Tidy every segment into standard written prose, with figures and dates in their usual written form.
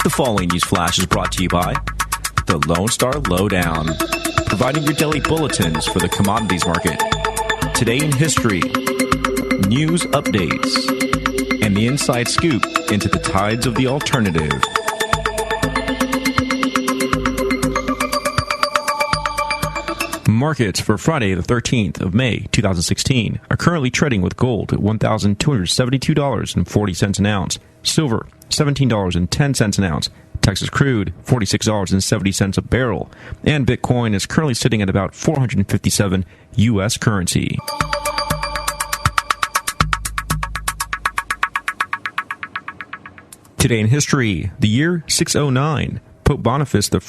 The following news flash is brought to you by the Lone Star Lowdown, providing your daily bulletins for the commodities market. Today in history, news updates, and the inside scoop into the tides of the alternative. Markets for Friday, the 13th of May, 2016, are currently trading with gold at $1,272.40 an ounce, silver $17.10 an ounce, Texas crude $46.70 a barrel, and Bitcoin is currently sitting at about 457 U.S. currency. Today in history, the year 609. Pope Boniface I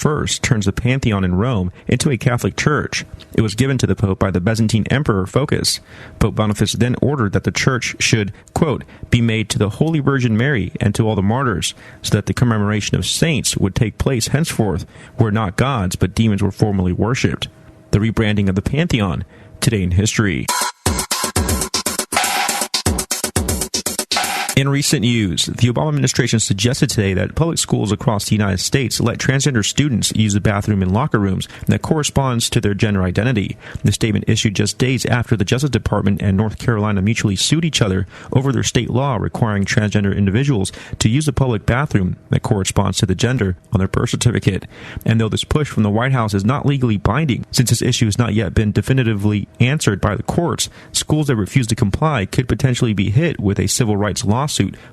turns the Pantheon in Rome into a Catholic church. It was given to the Pope by the Byzantine Emperor Phocas. Pope Boniface then ordered that the church should, quote, be made to the Holy Virgin Mary and to all the martyrs, so that the commemoration of saints would take place henceforth, where not gods but demons were formerly worshipped. The rebranding of the Pantheon, today in history. In recent news, the Obama administration suggested today that public schools across the United States let transgender students use the bathroom in locker rooms that corresponds to their gender identity. The statement issued just days after the Justice Department and North Carolina mutually sued each other over their state law requiring transgender individuals to use the public bathroom that corresponds to the gender on their birth certificate. And though this push from the White House is not legally binding, since this issue has not yet been definitively answered by the courts, schools that refuse to comply could potentially be hit with a civil rights lawsuit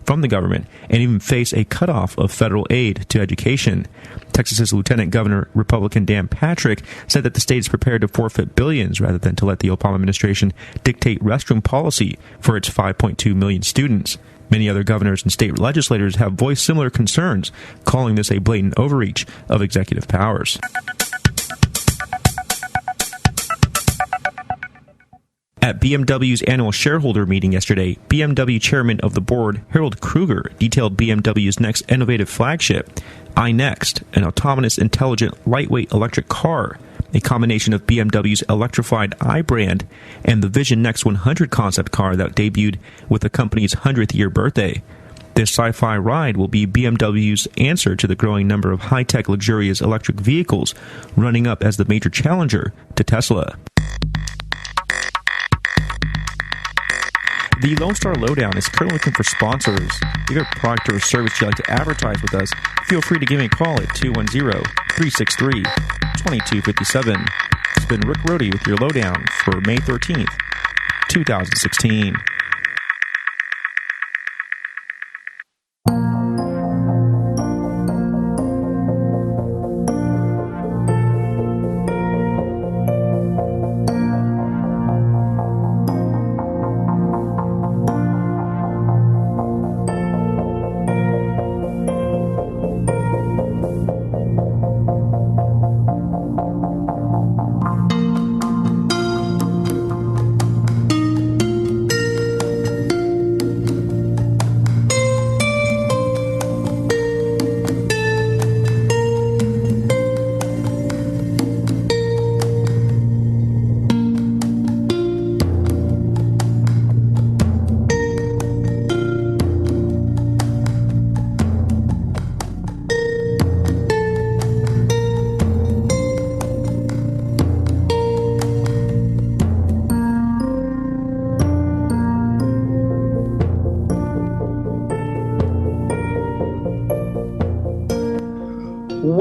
from the government and even face a cutoff of federal aid to education. Texas's Lieutenant Governor, Republican Dan Patrick, said that the state is prepared to forfeit billions rather than to let the Obama administration dictate restroom policy for its 5.2 million students. Many other governors and state legislators have voiced similar concerns, calling this a blatant overreach of executive powers. At BMW's annual shareholder meeting yesterday, BMW chairman of the board, Harold Kruger, detailed BMW's next innovative flagship, iNext, an autonomous, intelligent, lightweight electric car, a combination of BMW's electrified i brand and the Vision Next 100 concept car that debuted with the company's 100th year birthday. This sci-fi ride will be BMW's answer to the growing number of high-tech, luxurious electric vehicles, running up as the major challenger to Tesla. The Lone Star Lowdown is currently looking for sponsors. If you have a product or a service you'd like to advertise with us, feel free to give me a call at 210-363-2257. It's been Rick Rohde with your Lowdown for May 13th, 2016.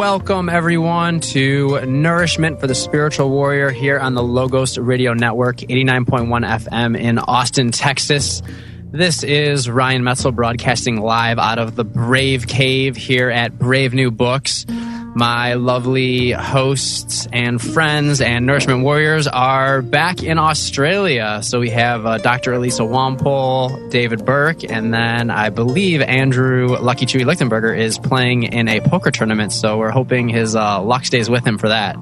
Welcome, everyone, to Nourishment for the Spiritual Warrior here on the Logos Radio Network, 89.1 FM in Austin, Texas. This is Ryan Muetzel broadcasting live out of the Brave Cave here at Brave New Books. My lovely hosts and friends and Nourishment Warriors are back in Australia. So we have Dr. Elisa Wampole, David Burke, and then I believe Andrew Lucky Chewy Lichtenberger is playing in a poker tournament. So we're hoping his luck stays with him for that.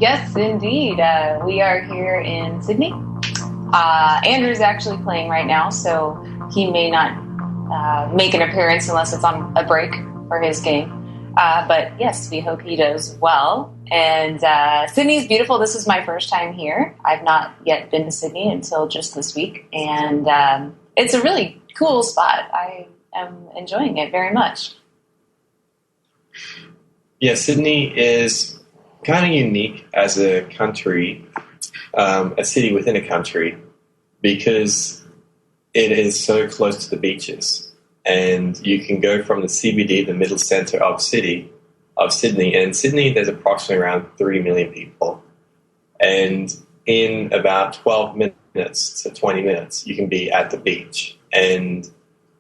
Yes, indeed. We are here in Sydney. Andrew's actually playing right now, so he may not make an appearance unless it's on a break for his game. But yes, we hope he does well. And Sydney's beautiful. This is my first time here. I've not yet been to Sydney until just this week. And it's a really cool spot. I am enjoying it very much. Yeah, Sydney is kind of unique as a country, a city within a country, because it is so close to the beaches. And you can go from the CBD, the middle center of Sydney, and Sydney, there's approximately around 3 million people. And in about 12 minutes to 20 minutes, you can be at the beach. And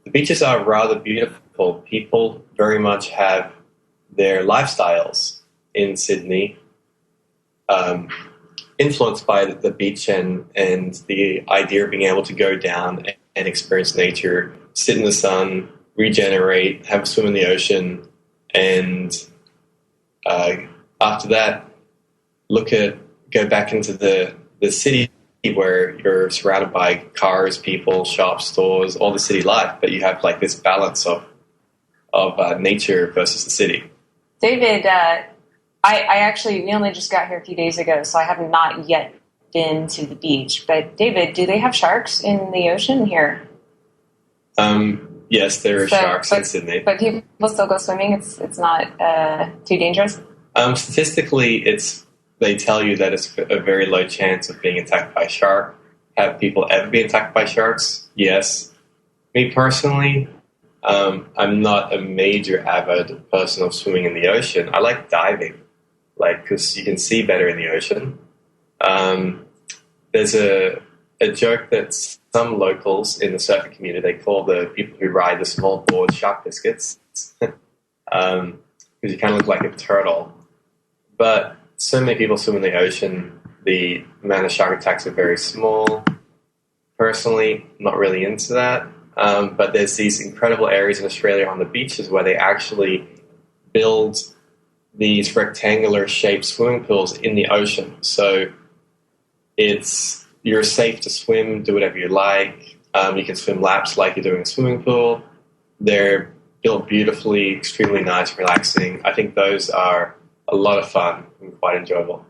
the beaches are rather beautiful. People very much have their lifestyles in Sydney influenced by the beach and the idea of being able to go down and experience nature, sit in the sun, regenerate, have a swim in the ocean, and after that, go back into the city where you're surrounded by cars, people, shops, stores, all the city life, but you have like this balance of nature versus the city. David, we only just got here a few days ago, so I have not yet been to the beach. But David, do they have sharks in the ocean here? Yes, there are sharks in Sydney. But people still go swimming? It's not too dangerous? Statistically, they tell you that it's a very low chance of being attacked by a shark. Have people ever been attacked by sharks? Yes. Me personally, I'm not a major avid person of swimming in the ocean. I like diving, because you can see better in the ocean. There's a joke that some locals in the surfing community, they call the people who ride the small board shark biscuits, because you kind of look like a turtle. But so many people swim in the ocean, the amount of shark attacks are very small. Personally, not really into that. But there's these incredible areas in Australia on the beaches where they actually build these rectangular shaped swimming pools in the ocean. So you're safe to swim, do whatever you like. You can swim laps like you're doing a swimming pool. They're built beautifully, extremely nice, relaxing. I think those are a lot of fun and quite enjoyable.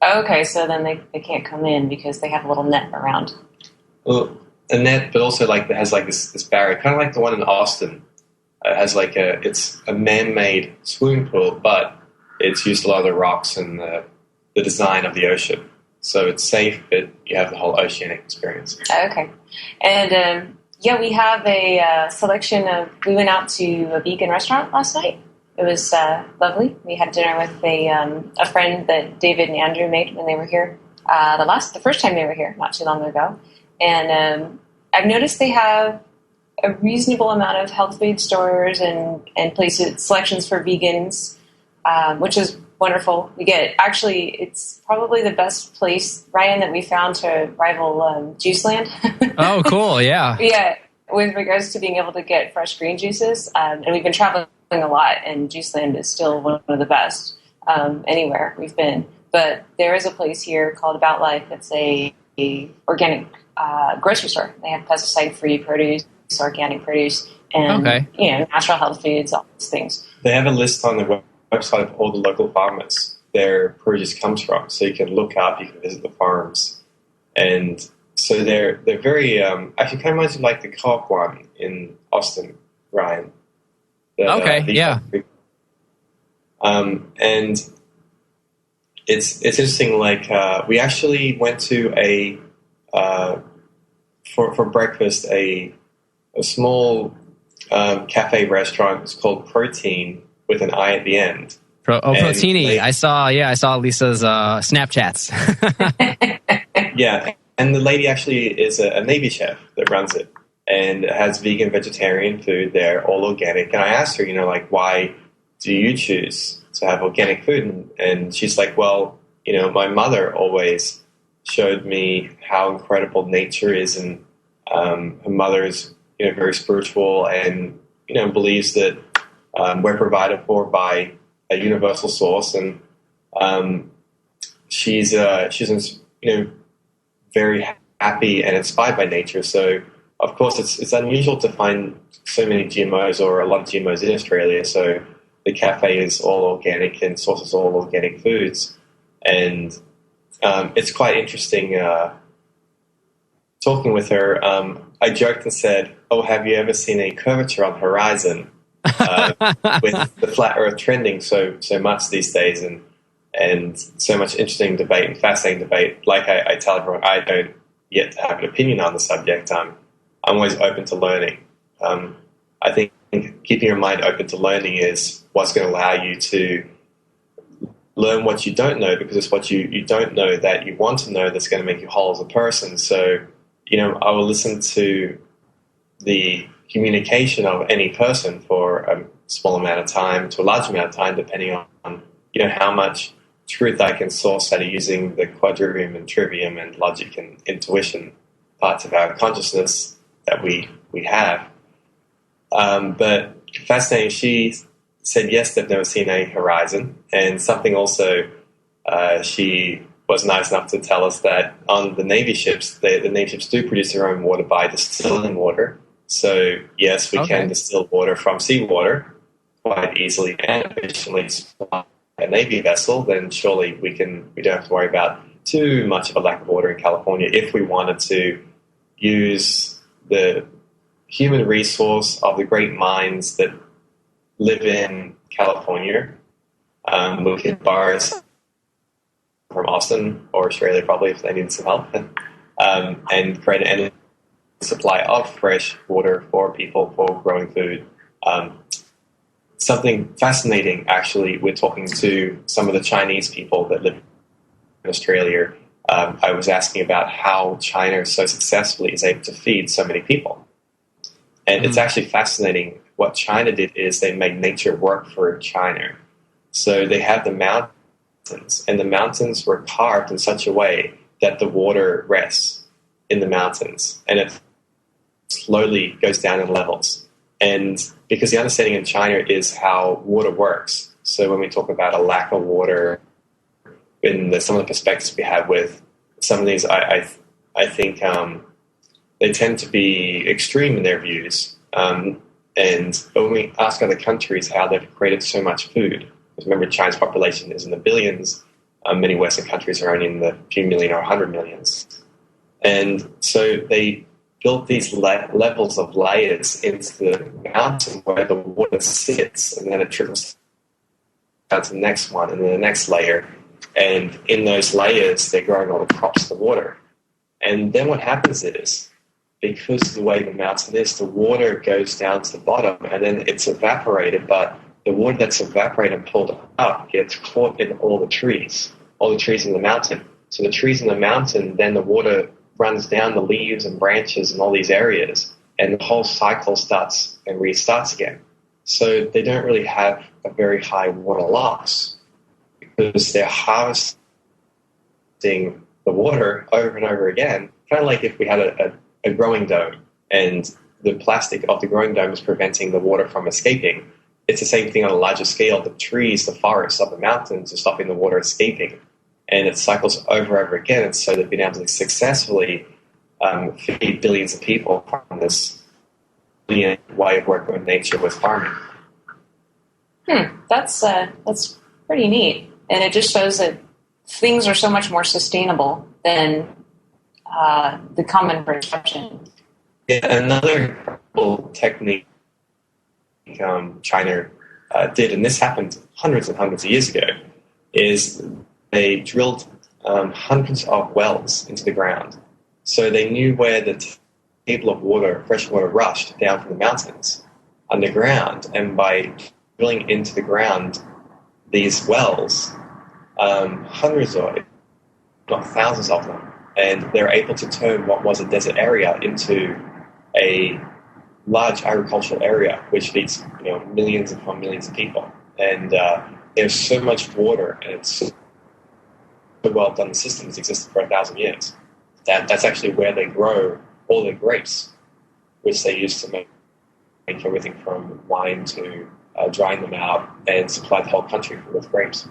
Okay, so then they can't come in because they have a little net around. Well, a net, but also it has this barrier, kind of like the one in Austin. It has it's a man-made swimming pool, but it's used a lot of the rocks and the design of the ocean. So it's safe, but you have the whole oceanic experience. Okay. And we have a selection of. We went out to a vegan restaurant last night. It was lovely. We had dinner with a friend that David and Andrew made when they were here. The first time they were here, not too long ago. And I've noticed they have a reasonable amount of health food stores and places, selections for vegans, which is wonderful. It's probably the best place, Ryan, that we found to rival Juiceland. Oh, cool, yeah. Yeah, with regards to being able to get fresh green juices. And we've been traveling a lot, and Juiceland is still one of the best anywhere we've been. But there is a place here called About Life. It's a organic grocery store. They have pesticide-free produce, organic produce, and natural health foods, all those things. They have a list on the website of all the local farmers their produce comes from, so you can look up, you can visit the farms, and so they're very actually kind of reminds me like the Co-op one in Austin, Ryan. Yeah. And it's interesting. We actually went to for breakfast a small cafe restaurant. It's called Protein with an I at the end. Protini. I saw Lisa's Snapchats. Yeah, and the lady actually is a Navy chef that runs it, and it has vegan, vegetarian food there, all organic. And I asked her, why do you choose to have organic food? And she's like, well, my mother always showed me how incredible nature is, and her mother is, very spiritual and, believes that we're provided for by a universal source, and she's very happy and inspired by nature. So, of course, it's unusual to find so many GMOs or a lot of GMOs in Australia. So the cafe is all organic and sources all organic foods, and it's quite interesting talking with her. I joked and said, "Oh, have you ever seen a curvature on the horizon?" with the flat Earth trending so much these days, and so much interesting debate and fascinating debate. Like I tell everyone, I don't yet have an opinion on the subject. I'm always open to learning. I think keeping your mind open to learning is what's going to allow you to learn what you don't know, because it's what you don't know that you want to know that's going to make you whole as a person. So, I will listen to the communication of any person for a small amount of time to a large amount of time, depending on, how much truth I can source out of using the quadrivium and trivium and logic and intuition parts of our consciousness that we have. But fascinating, she said yes, they've never seen a horizon. And something also, she was nice enough to tell us that on the Navy ships, the Navy ships do produce their own water by distilling water. So yes, we can distill water from seawater quite easily and efficiently supply a Navy vessel. Then surely we don't have to worry about too much of a lack of water in California if we wanted to use the human resource of the great minds that live in California. We could borrow from Austin or Australia probably if they needed some help, and create an supply of fresh water for people for growing food. Something fascinating, actually, we're talking to some of the Chinese people that live in Australia. I was asking about how China so successfully is able to feed so many people. And it's actually fascinating. What China did is they made nature work for China. So they have the mountains, and the mountains were carved in such a way that the water rests in the mountains, and it slowly goes down in levels. And because the understanding in China is how water works, so when we talk about a lack of water in some of the perspectives we have with some of these, I think they tend to be extreme in their views. But when we ask other countries how they've created so much food, because remember China's population is in the billions, many Western countries are only in the few million or 100 millions. And so they built these levels of layers into the mountain where the water sits, and then it trickles down to the next one, and then the next layer. And in those layers, they're growing all the crops to water. And then what happens is, because of the way the mountain is, the water goes down to the bottom, and then it's evaporated, but the water that's evaporated and pulled up gets caught in all the trees in the mountain. So the trees in the mountain, then the water runs down the leaves and branches and all these areas, and the whole cycle starts and restarts again. So they don't really have a very high water loss because they're harvesting the water over and over again, kind of like if we had a growing dome and the plastic of the growing dome is preventing the water from escaping. It's the same thing on a larger scale. The trees, the forests of the mountains are stopping the water escaping. And it cycles over and over again. And so they've been able to successfully feed billions of people from this way of working with nature with farming. That's pretty neat. And it just shows that things are so much more sustainable than the common perception. Yeah, another cool technique China did, and this happened hundreds and hundreds of years ago, is they drilled hundreds of wells into the ground. So they knew where the table of water, fresh water, rushed down from the mountains underground. And by drilling into the ground these wells, hundreds or not thousands of them, and they're able to turn what was a desert area into a large agricultural area, which feeds millions upon millions of people. And there's so much water, and it's so well done. The system has existed for 1,000 years. That's actually where they grow all the grapes, which they use to make everything from wine to drying them out and supply the whole country with grapes.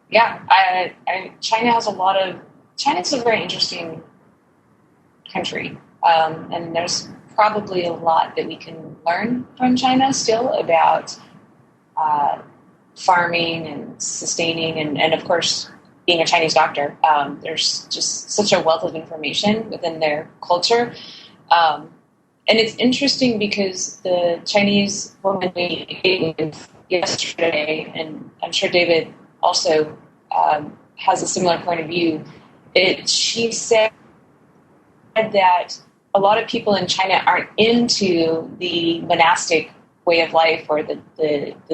Yeah, China's a very interesting country, and there's probably a lot that we can learn from China still about farming and sustaining, and of course, being a Chinese doctor, there's just such a wealth of information within their culture. And it's interesting because the Chinese woman we ate with yesterday, and I'm sure David also has a similar point of view. She said that a lot of people in China aren't into the monastic way of life or the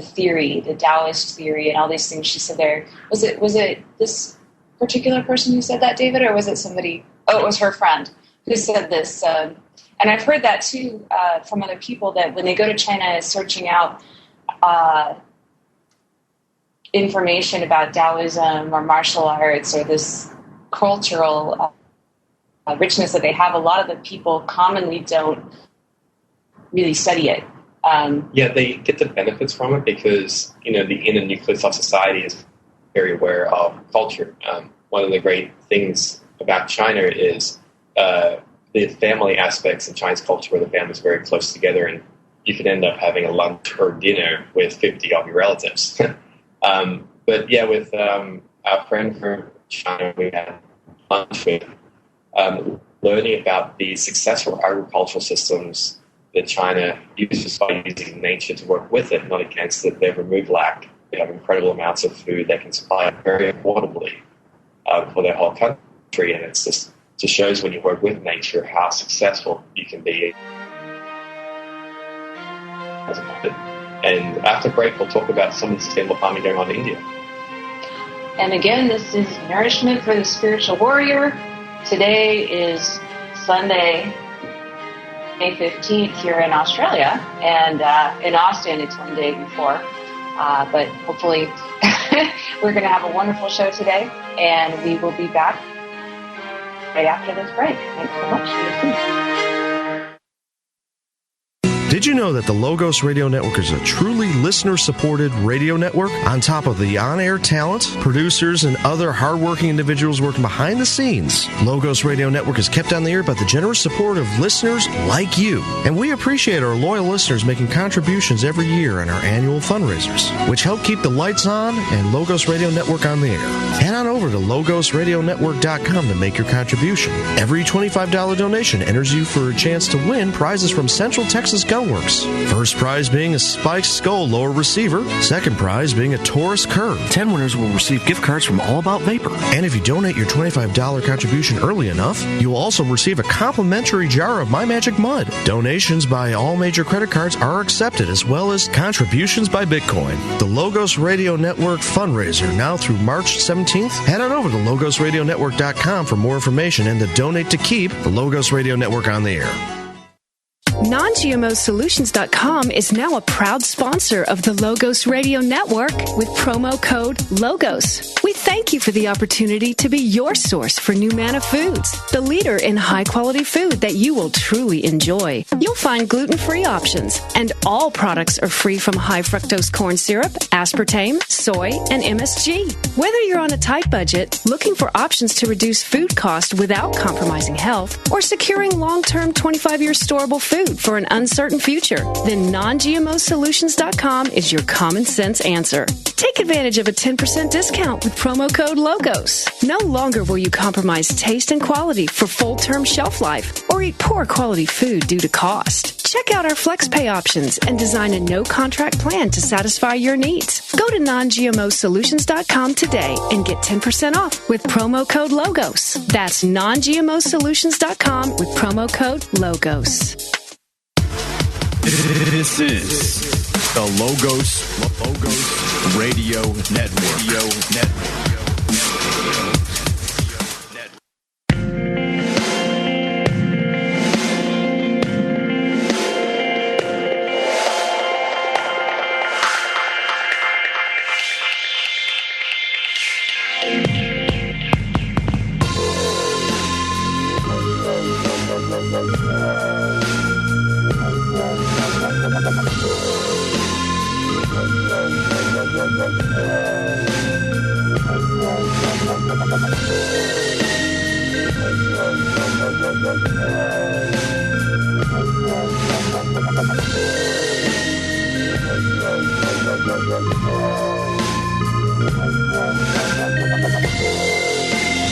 theory, the Taoist theory, and all these things. She said there was it this particular person who said that, David, or was it somebody? Oh, it was her friend who said this. And I've heard that too from other people, that when they go to China searching out information about Taoism or martial arts or this cultural richness that they have, a lot of the people commonly don't really study it. They get the benefits from it because, the inner nucleus of society is very aware of culture. One of the great things about China is the family aspects in Chinese culture, where the family is very close together, and you could end up having a lunch or dinner with 50 of your relatives. But with our friend from China, we had lunch with, learning about the successful agricultural systems that China uses by using nature to work with it, not against it. They've removed lack. They have incredible amounts of food they can supply very affordably for their whole country, and it's just shows when you work with nature how successful you can be. And after break, we'll talk about some of the sustainable farming going on in India. And again, this is Nourishment for the Spiritual Warrior. Today is Sunday, May 15th here in Australia, and in Austin it's one day before. But hopefully we're going to have a wonderful show today, and we will be back right after this break. Thanks so much. Did you know that the Logos Radio Network is a truly listener-supported radio network? On top of the on-air talent, producers, and other hardworking individuals working behind the scenes, Logos Radio Network is kept on the air by the generous support of listeners like you. And we appreciate our loyal listeners making contributions every year in our annual fundraisers, which help keep the lights on and Logos Radio Network on the air. Head on over to logosradionetwork.com to make your contribution. Every $25 donation enters you for a chance to win prizes from Central Texas Gunworks. First prize being a Spike Skull lower receiver. Second prize being a Taurus Curve. 10 winners will receive gift cards from All About Vapor. And if you donate your $25 contribution early enough, you will also receive a complimentary jar of My Magic Mud. Donations by all major credit cards are accepted, as well as contributions by Bitcoin. The Logos Radio Network fundraiser now through March 17th. Head on over to logosradionetwork.com for more information and to donate to keep the Logos Radio Network on the air. Non-GMOsolutions.com is now a proud sponsor of the Logos Radio Network with promo code LOGOS. We thank you for the opportunity to be your source for New Manna Foods, the leader in high-quality food that you will truly enjoy. You'll find gluten-free options, and all products are free from high-fructose corn syrup, aspartame, soy, and MSG. Whether you're on a tight budget, looking for options to reduce food cost without compromising health, or securing long-term 25-year storable food for an uncertain future, then non-GMOsolutions.com is your common sense answer. Take advantage of a 10% discount with promo code LOGOS. No longer will you compromise taste and quality for full-term shelf life or eat poor quality food due to cost. Check out our FlexPay options and design a no-contract plan to satisfy your needs. Go to non-GMOsolutions.com today and get 10% off with promo code LOGOS. That's non-GMOsolutions.com with promo code LOGOS. This is the Logos Radio Network.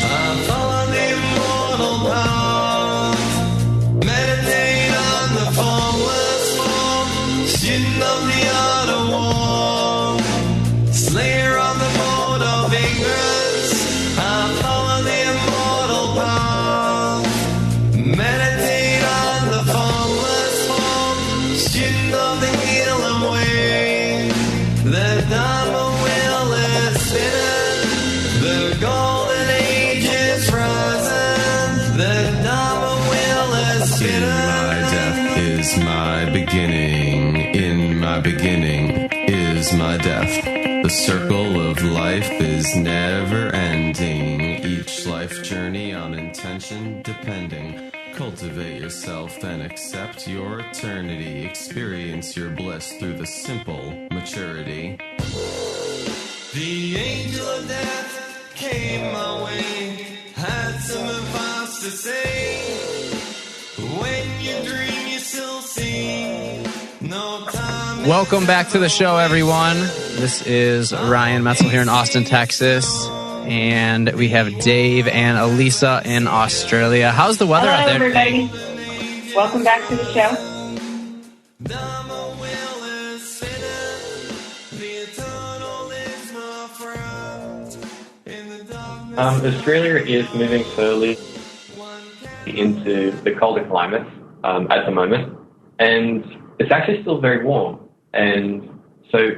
I'm following the immortal path, meditate on the In my death is my beginning. In my beginning is my death. The circle of life is never ending. Each life journey on intention depending. Cultivate yourself and accept your eternity. Experience your bliss through the simple maturity. The angel of death came my way. Had some advice to say. When you dream, you still see. No time. Welcome back to the show, everyone. This is Ryan Muetzel here in Austin, Texas. And we have Dave and Elisa in Australia. How's the weather out there? Hello, everybody. Welcome back to the show. Australia is moving slowly into the colder climate at the moment, and it's actually still very warm. And so,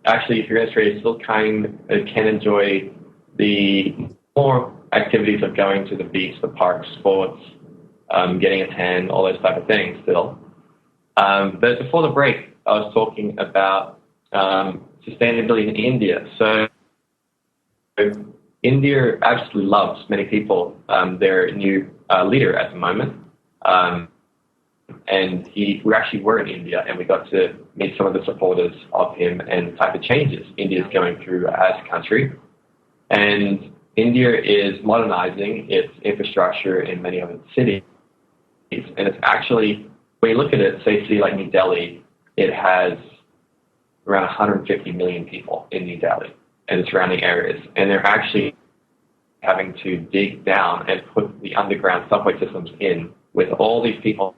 actually, if you're in Australia, you still can enjoy the more activities of going to the beach, the park, sports, getting a tan, all those type of things still. But before the break, I was talking about sustainability in India. So India absolutely loves many people, their new leader at the moment. And we actually were in India, and we got to meet some of the supporters of him and the type of changes India is going through as a country. And India is modernizing its infrastructure in many of its cities. And it's actually, when you look at it, say a city like New Delhi, it has around 150 million people in New Delhi and the surrounding areas. And they're actually having to dig down and put the underground subway systems in with all these people on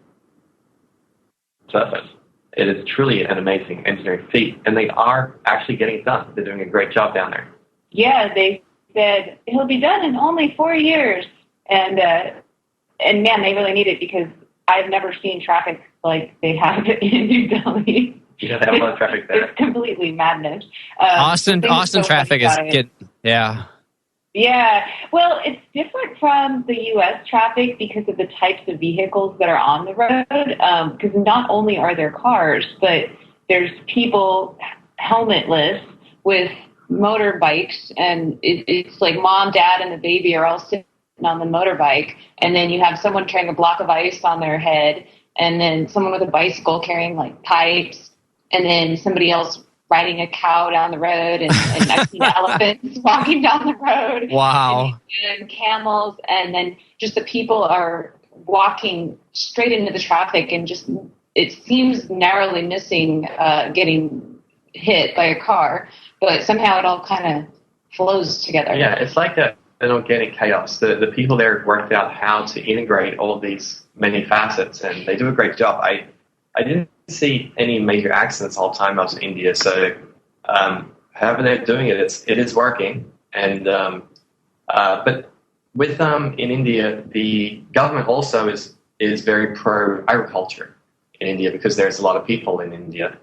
the surface. It is truly an amazing engineering feat, and they are actually getting it done. They're doing a great job down there. Yeah, they said he'll be done in only 4 years. And man, they really need it because I've never seen traffic like they have in New Delhi. Yeah, they have a lot of traffic there. It's completely madness. Austin traffic is good. Yeah. Yeah, well, it's different from the U.S. traffic because of the types of vehicles that are on the road. Because not only are there cars, but there's people helmetless with motorbikes, and it's like mom, dad, and the baby are all sitting on the motorbike, and then you have someone carrying a block of ice on their head, and then someone with a bicycle carrying like pipes, and then somebody else riding a cow down the road, and I've seen elephants walking down the road. Wow. And camels, and then just the people are walking straight into the traffic, and just it seems narrowly missing getting hit by a car, but somehow it all kind of flows together. Yeah, it's like an organic chaos. The people there worked out how to integrate all of these many facets, and they do a great job. I didn't see any major accidents the whole time I was in India, so however they're doing it, it is working. And but with in India, the government also is very pro agriculture in India because there's a lot of people in India,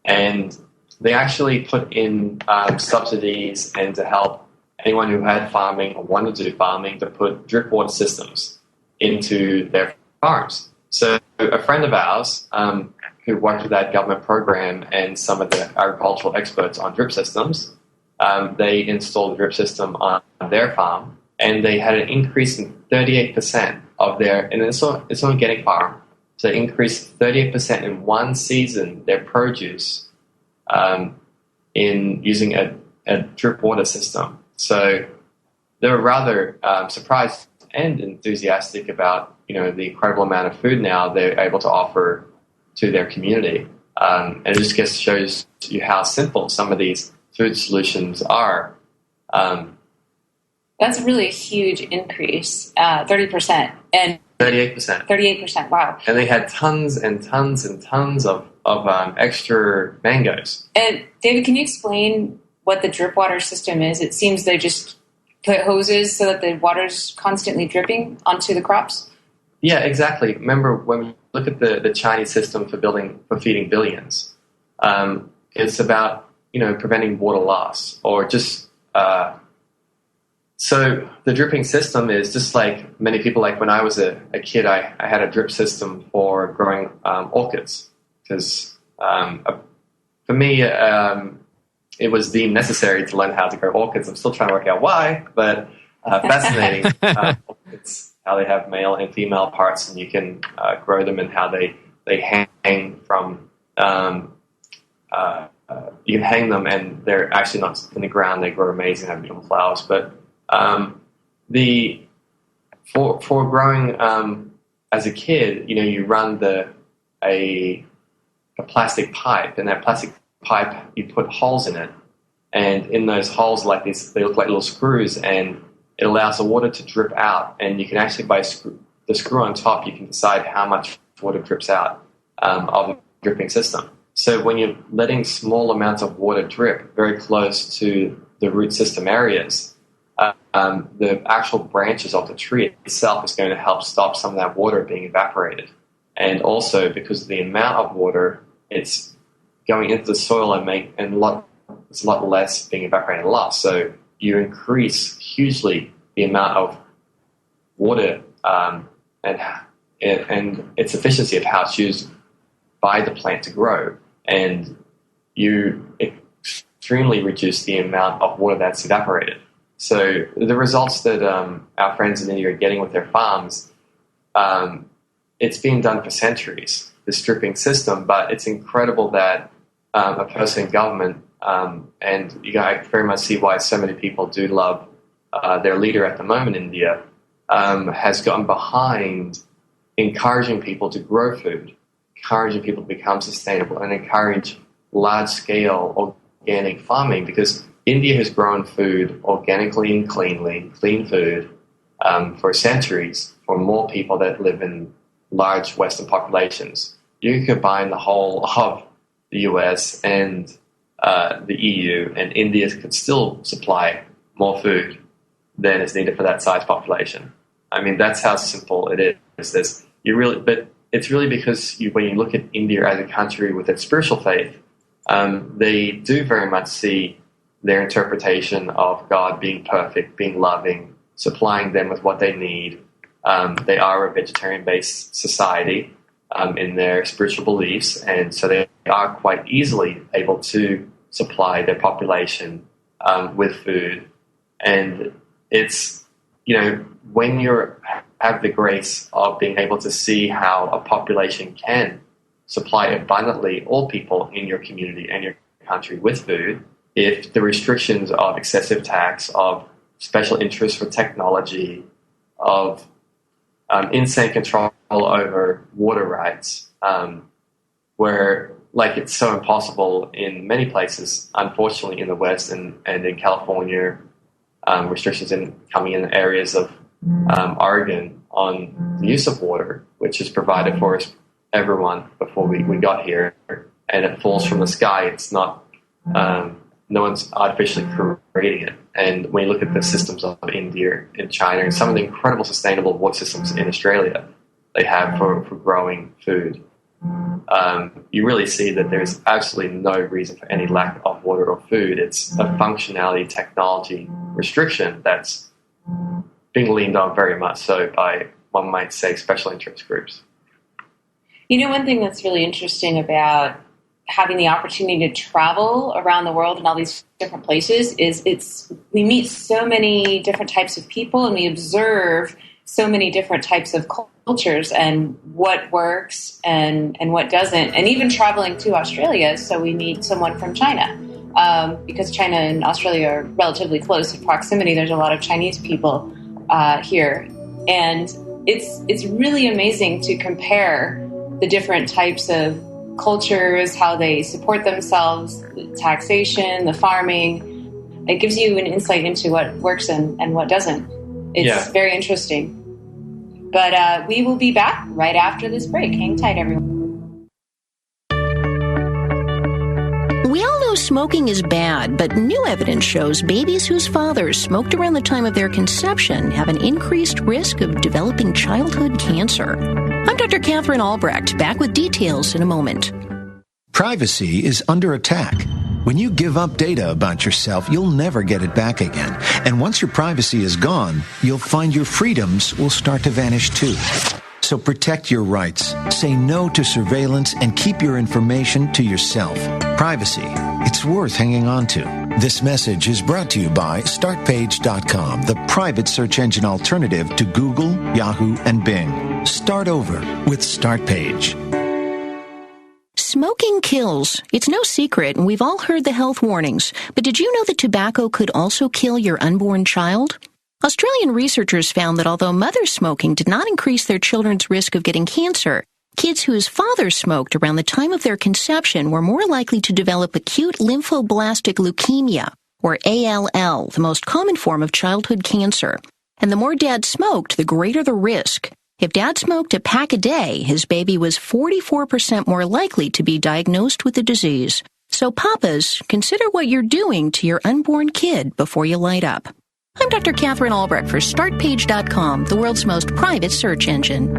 and they actually put in subsidies and to help anyone who had farming or wanted to do farming to put drip water systems into their farms. So a friend of ours who worked with that government program and some of the agricultural experts on drip systems, they installed a drip system on their farm, and they had an increase in 38% of their, and it's an organic farm, so they increased 38% in one season their produce in using a drip water system. So they were rather surprised and enthusiastic about the incredible amount of food now they're able to offer to their community. And it just shows you how simple some of these food solutions are. That's really a huge increase, 30%. And 38%. 38%, wow. And they had tons and tons and tons of extra mangoes. And David, can you explain what the drip water system is? It seems they just put hoses so that the water's constantly dripping onto the crops. Yeah, exactly. Remember, when we look at the Chinese system for feeding billions, it's about preventing water loss or just So the dripping system is just like many people, like when I was a kid, I had a drip system for growing orchids because for me, it was deemed necessary to learn how to grow orchids. I'm still trying to work out why, but fascinating. Orchids, how they have male and female parts, and you can grow them, and how they hang from. You can hang them, and they're actually not in the ground. They grow amazing, have beautiful flowers. But for growing as a kid, you run a plastic pipe, and that plastic pipe, you put holes in it, and in those holes, like this, they look like little screws, and it allows the water to drip out. And you can actually, by the screw on top, you can decide how much water drips out of the dripping system. So when you're letting small amounts of water drip very close to the root system areas, the actual branches of the tree itself is going to help stop some of that water being evaporated. And also, because of the amount of water, it's going into the soil and it's a lot less being evaporated and lost. So you increase hugely the amount of water and its efficiency of how it's used by the plant to grow. And you extremely reduce the amount of water that's evaporated. So the results that our friends in India are getting with their farms, it's been done for centuries, this dripping system, but it's incredible that a person in government, and I very much see why so many people do love their leader at the moment in India, has gotten behind encouraging people to grow food, encouraging people to become sustainable, and encourage large-scale organic farming, because India has grown food organically and clean food, for centuries for more people that live in large Western populations. You combine the whole of the US and the EU, and India could still supply more food than is needed for that size population. I mean, that's how simple it is. But it's really because when you look at India as a country with its spiritual faith, they do very much see their interpretation of God being perfect, being loving, supplying them with what they need. They are a vegetarian-based society in their spiritual beliefs, and so they are quite easily able to supply their population with food. And it's, when you have the grace of being able to see how a population can supply abundantly all people in your community and your country with food, if the restrictions of excessive tax, of special interest for technology, of insane control over water rights, where it's so impossible in many places, unfortunately in the West and in California, restrictions coming in areas of Oregon on the use of water, which is provided for us, everyone, before we got here, and it falls from the sky. It's not, no one's artificially creating it. And when you look at the systems of India and China and some of the incredible sustainable water systems in Australia they have for growing food, you really see that there's absolutely no reason for any lack of water or food. It's a functionality technology restriction that's being leaned on very much so by, one might say, special interest groups. One thing that's really interesting about having the opportunity to travel around the world in all these different places is we meet so many different types of people, and we observe so many different types of cultures and what works and what doesn't. And even traveling to Australia, so we meet someone from China. Because China and Australia are relatively close in proximity, there's a lot of Chinese people here. And it's really amazing to compare the different types of cultures, how they support themselves, the taxation, the farming. It gives you an insight into what works and what doesn't. It's very interesting. But we will be back right after this break. Hang tight, everyone. We all know smoking is bad, but new evidence shows babies whose fathers smoked around the time of their conception have an increased risk of developing childhood cancer. I'm Dr. Catherine Albrecht, back with details in a moment. Privacy is under attack. When you give up data about yourself, you'll never get it back again. And once your privacy is gone, you'll find your freedoms will start to vanish too. So protect your rights, say no to surveillance, and keep your information to yourself. Privacy, it's worth hanging on to. This message is brought to you by StartPage.com, the private search engine alternative to Google, Yahoo, and Bing. Start over with StartPage. Smoking kills. It's no secret, and we've all heard the health warnings. But did you know that tobacco could also kill your unborn child? Australian researchers found that although mothers smoking did not increase their children's risk of getting cancer, kids whose fathers smoked around the time of their conception were more likely to develop acute lymphoblastic leukemia, or ALL, the most common form of childhood cancer. And the more dad smoked, the greater the risk. If dad smoked a pack a day, his baby was 44% more likely to be diagnosed with the disease. So papas, consider what you're doing to your unborn kid before you light up. I'm Dr. Catherine Albrecht for StartPage.com, the world's most private search engine.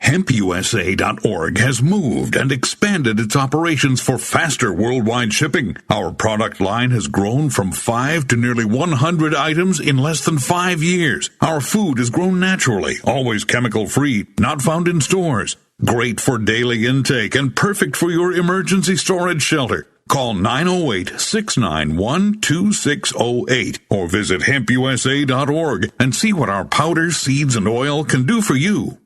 HempUSA.org has moved and expanded its operations for faster worldwide shipping. Our product line has grown from 5 to nearly 100 items in less than 5 years. Our food has grown naturally, always chemical-free, not found in stores. Great for daily intake and perfect for your emergency storage shelter. Call 908-691-2608 or visit HempUSA.org and see what our powders, seeds, and oil can do for you.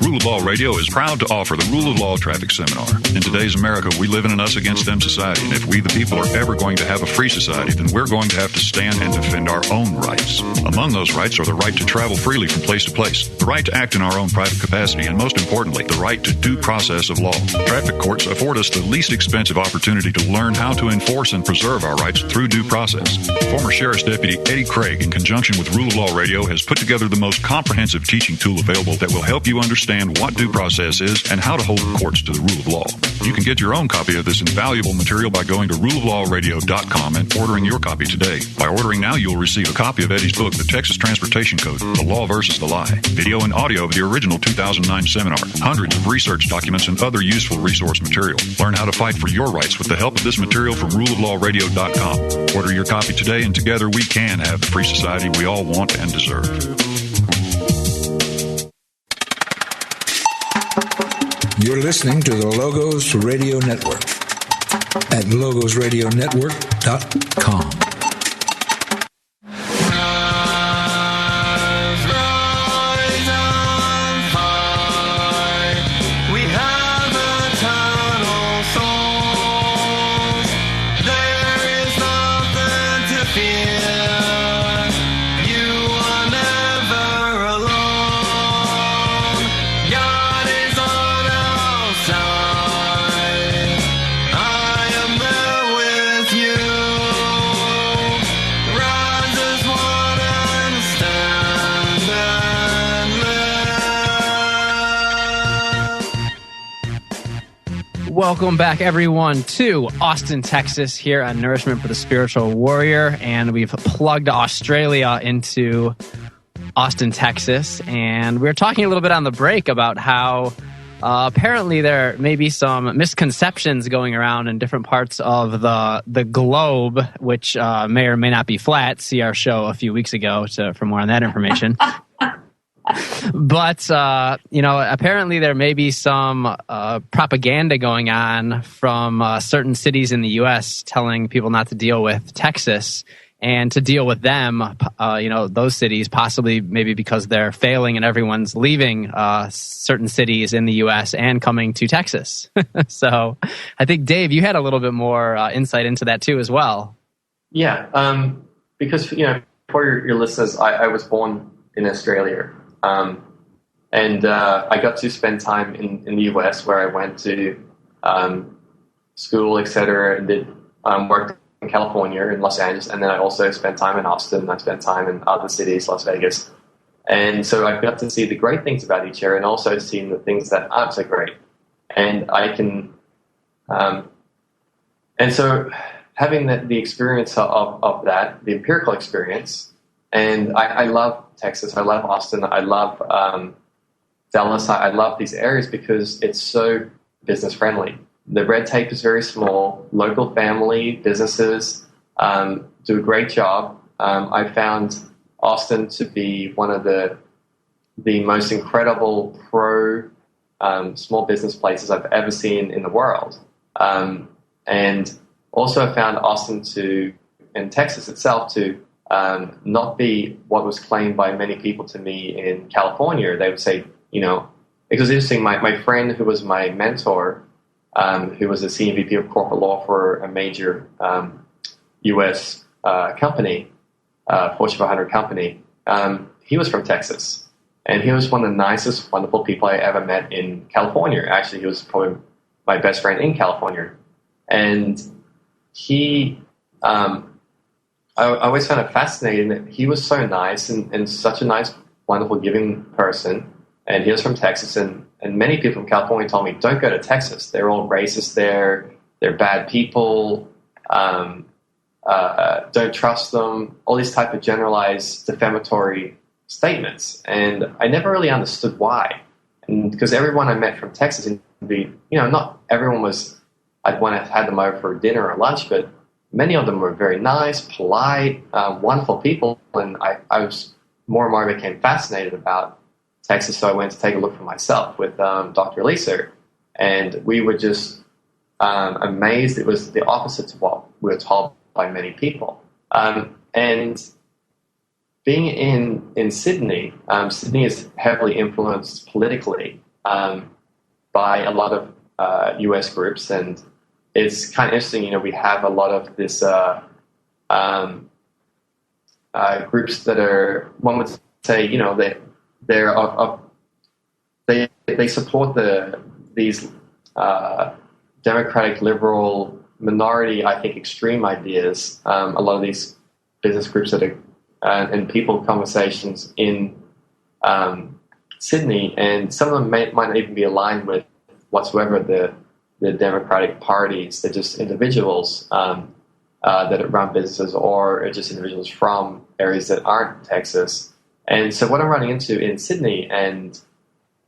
Rule of Law Radio is proud to offer the Rule of Law Traffic Seminar. In today's America, we live in an us-against-them society, and if we the people are ever going to have a free society, then we're going to have to stand and defend our own rights. Among those rights are the right to travel freely from place to place, the right to act in our own private capacity, and most importantly, the right to due process of law. Traffic courts afford us the least expensive opportunity to learn how to enforce and preserve our rights through due process. Former Sheriff's Deputy Eddie Craig, in conjunction with Rule of Law Radio, has put together the most comprehensive teaching tool available that will help you understand what due process is and how to hold courts to the rule of law. You can get your own copy of this invaluable material by going to ruleoflawradio.com and ordering your copy today. By ordering now, you'll receive a copy of Eddie's book, The Texas Transportation Code, The Law versus the Lie, video and audio of the original 2009 seminar, hundreds of research documents, and other useful resource material. Learn how to fight for your rights with the help of this material from ruleoflawradio.com. Order your copy today, and together we can have the free society we all want and deserve. You're listening to the Logos Radio Network at logosradionetwork.com. Welcome back, everyone, to Austin, Texas, here on Nourishment for the Spiritual Warrior. And we've plugged Australia into Austin, Texas. And we were talking a little bit on the break about how apparently there may be some misconceptions going around in different parts of the globe, which may or may not be flat. See our show a few weeks ago for more on that information. But, apparently there may be some propaganda going on from certain cities in the U.S. telling people not to deal with Texas and to deal with them, those cities, possibly maybe because they're failing and everyone's leaving certain cities in the U.S. and coming to Texas. So I think, Dave, you had a little bit more insight into that too as well. Yeah, because, for your listeners, I was born in Australia. And I got to spend time in the US where I went to school, etc., and did worked in California, in Los Angeles, and then I also spent time in Austin. I spent time in other cities, Las Vegas. And so I got to see the great things about each area and also seeing the things that aren't so great. And I can, and so having the experience of that, the empirical experience, and I love Texas. I love Austin. I love Dallas, I love these areas because it's so business friendly. The red tape is very small. Local family businesses do a great job. I found Austin to be one of the most incredible pro small business places I've ever seen in the world. And also found Austin and Texas itself to not be what was claimed by many people to me in California. They would say, you know, it was interesting. My friend who was my mentor, who was a senior VP of corporate law for a major U.S. company, Fortune 500 company, he was from Texas. And he was one of the nicest, wonderful people I ever met in California. Actually, he was probably my best friend in California. And he, I always found it fascinating that he was so nice and such a nice, wonderful, giving person. And he was from Texas. And many people from California told me, don't go to Texas. They're all racist there. They're bad people. Don't trust them. All these type of generalized defamatory statements. And I never really understood why. And because everyone I met from Texas, not everyone was, I'd want to have them over for dinner or lunch, but many of them were very nice, polite, wonderful people. And I was more and more became fascinated about Texas, so I went to take a look for myself with Dr. Elisa. And we were just amazed. It was the opposite to what we were told by many people. And being in Sydney, Sydney is heavily influenced politically by a lot of US groups, and it's kind of interesting. You know, we have a lot of this groups that are, one would say, you know, they support these democratic, liberal, minority, I think, extreme ideas. A lot of these business groups that are and people conversations in Sydney, and some of them might not even be aligned with whatsoever the Democratic parties. They're just individuals that run businesses, or are just individuals from areas that aren't Texas. And so what I'm running into in Sydney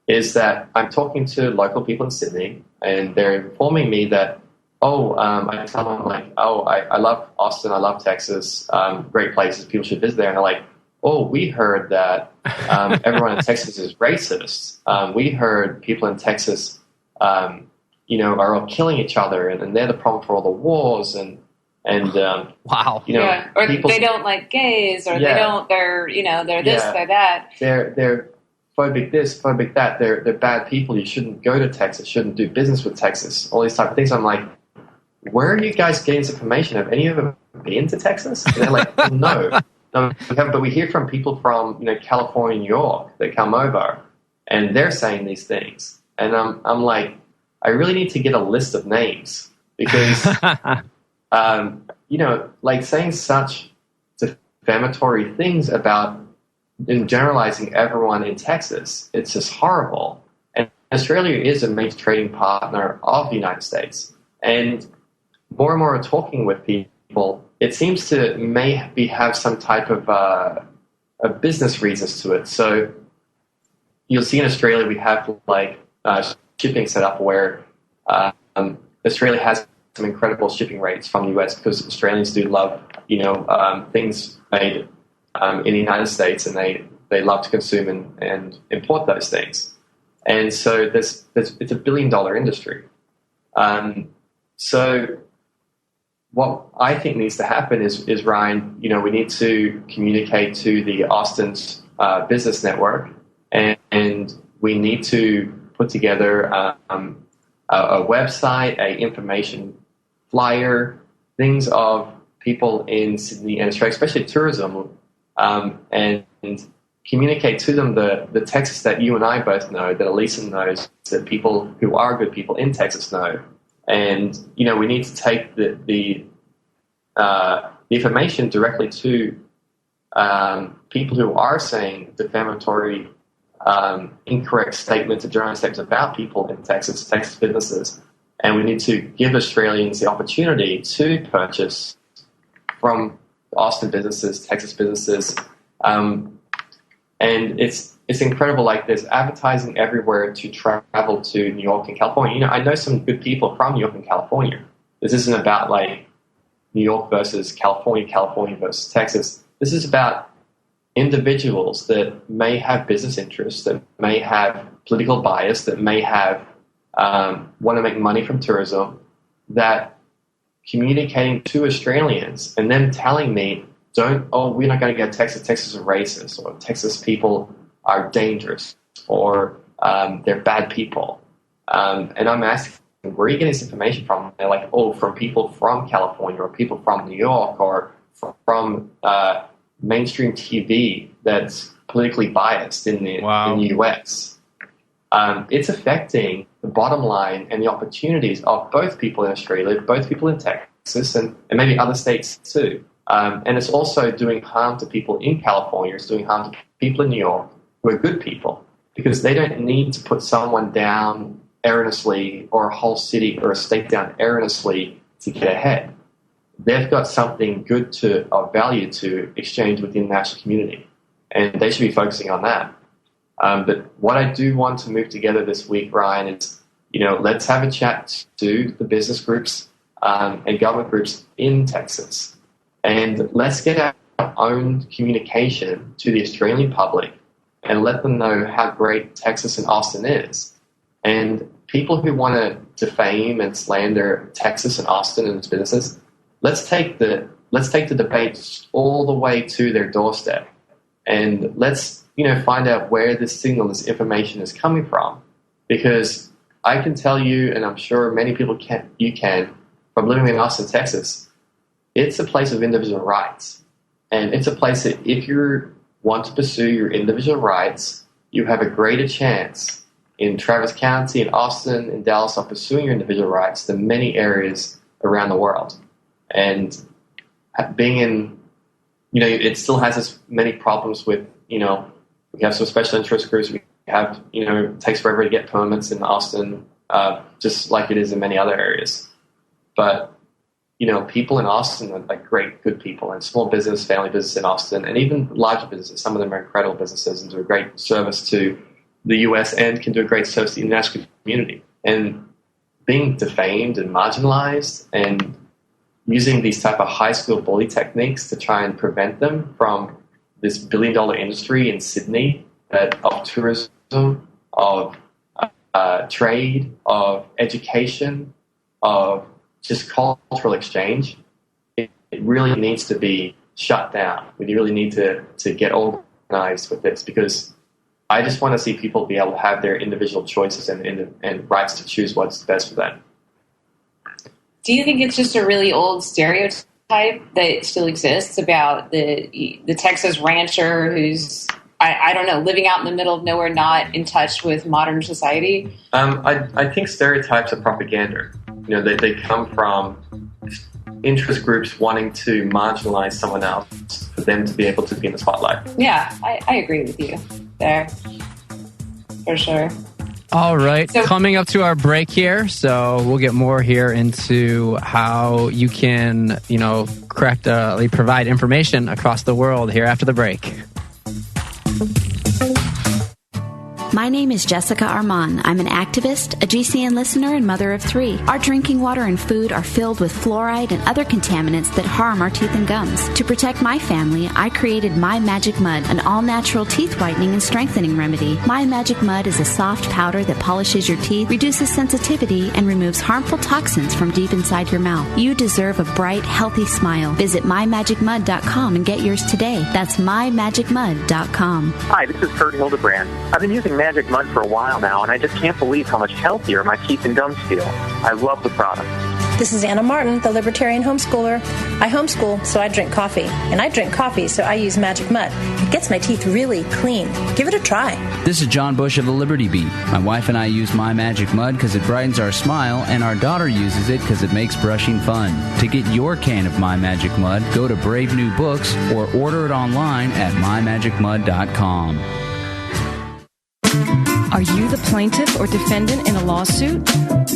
is that I'm talking to local people in Sydney, and they're informing me that, I tell them, like, I love Austin, I love Texas, great places, people should visit there. And they're like, we heard that everyone in Texas is racist. We heard people in Texas, are all killing each other, and they're the problem for all the wars. And wow, or they don't like gays, or they're this, they're that. They're phobic this, phobic that. They're bad people. You shouldn't go to Texas. Shouldn't do business with Texas. All these type of things. I'm like, where are you guys getting this information? Have any of you been to Texas? And they're like, no, but we hear from people from California, New York that come over, and they're saying these things. And I'm like, I really need to get a list of names, because like saying such defamatory things about and generalizing everyone in Texas, it's just horrible. And Australia is a major trading partner of the United States, and more and more we're talking with people, it seems to have some type of a business reasons to it. So you'll see in Australia we have shipping set up where Australia has some incredible shipping rates from the US, because Australians do love things made in the United States, and they love to consume and import those things. And so it's a $1 billion industry. So what I think needs to happen is Ryan, we need to communicate to the Austin's business network, and we need to put together a website, a information flyer, things of people in Sydney and Australia, especially tourism, and communicate to them the Texas that you and I both know, that Elisa knows, that people who are good people in Texas know. And we need to take the information directly to people who are saying defamatory, incorrect statements or journalistic statements about people in Texas businesses, and we need to give Australians the opportunity to purchase from Austin businesses, Texas businesses, and it's it's incredible. Like, there's advertising everywhere to travel to New York and California. You know, I know some good people from New York and California. This isn't about like New York versus California, California versus Texas. This is about individuals that may have business interests, that may have political bias, that may have want to make money from tourism, that communicating to Australians and them telling me, we're not going to go to Texas, Texas is racist, or Texas people are dangerous, or they're bad people. And I'm asking, where are you getting this information from? They're like, from people from California, or people from New York, or from mainstream TV that's politically biased in the U.S. It's affecting the bottom line and the opportunities of both people in Australia, both people in Texas, and maybe other states too. And it's also doing harm to people in California. It's doing harm to people in New York who are good people, because they don't need to put someone down erroneously, or a whole city or a state down erroneously to get ahead. They've got something good of value to exchange with the international community, and they should be focusing on that. But what I do want to move together this week, Ryan, is, let's have a chat to the business groups and government groups in Texas, and let's get our own communication to the Australian public and let them know how great Texas and Austin is. And people who want to defame and slander Texas and Austin and its businesses, let's take the debate all the way to their doorstep, and let's find out where this signal, this information is coming from. Because I can tell you, and I'm sure many people can, from living in Austin, Texas, it's a place of individual rights, and it's a place that if you want to pursue your individual rights, you have a greater chance in Travis County, in Austin, in Dallas, of pursuing your individual rights than many areas around the world. And being in, it still has as many problems with, we have some special interest groups. We have, it takes forever to get permits in Austin, just like it is in many other areas. But, people in Austin are like great, good people, and small business, family business in Austin, and even larger businesses. Some of them are incredible businesses and do a great service to the U.S. and can do a great service to the international community. And being defamed and marginalized and using these type of high school bully techniques to try and prevent them from this billion-dollar industry in Sydney of tourism, of trade, of education, of just cultural exchange, it really needs to be shut down. We really need to get organized with this, because I just want to see people be able to have their individual choices and rights to choose what's best for them. Do you think it's just a really old stereotype that still exists about the Texas rancher who's, I don't know, living out in the middle of nowhere, not in touch with modern society? I think stereotypes are propaganda. They come from interest groups wanting to marginalize someone else for them to be able to be in the spotlight. Yeah, I agree with you there, for sure. All right, so, coming up to our break here, so we'll get more here into how you can, correctly provide information across the world here after the break. My name is Jessica Armand. I'm an activist, a GCN listener, and mother of 3. Our drinking water and food are filled with fluoride and other contaminants that harm our teeth and gums. To protect my family, I created My Magic Mud, an all-natural teeth whitening and strengthening remedy. My Magic Mud is a soft powder that polishes your teeth, reduces sensitivity, and removes harmful toxins from deep inside your mouth. You deserve a bright, healthy smile. Visit mymagicmud.com and get yours today. That's mymagicmud.com. Hi, this is Kurt Hildebrand. I've been using Magic Mud for a while now, and I just can't believe how much healthier my teeth and gums feel. I love the product. This is Anna Martin, the Libertarian Homeschooler. I homeschool, so I drink coffee. And I drink coffee, so I use Magic Mud. It gets my teeth really clean. Give it a try. This is John Bush of the Liberty Beat. My wife and I use My Magic Mud because it brightens our smile, and our daughter uses it because it makes brushing fun. To get your can of My Magic Mud, go to Brave New Books or order it online at mymagicmud.com. Are you the plaintiff or defendant in a lawsuit?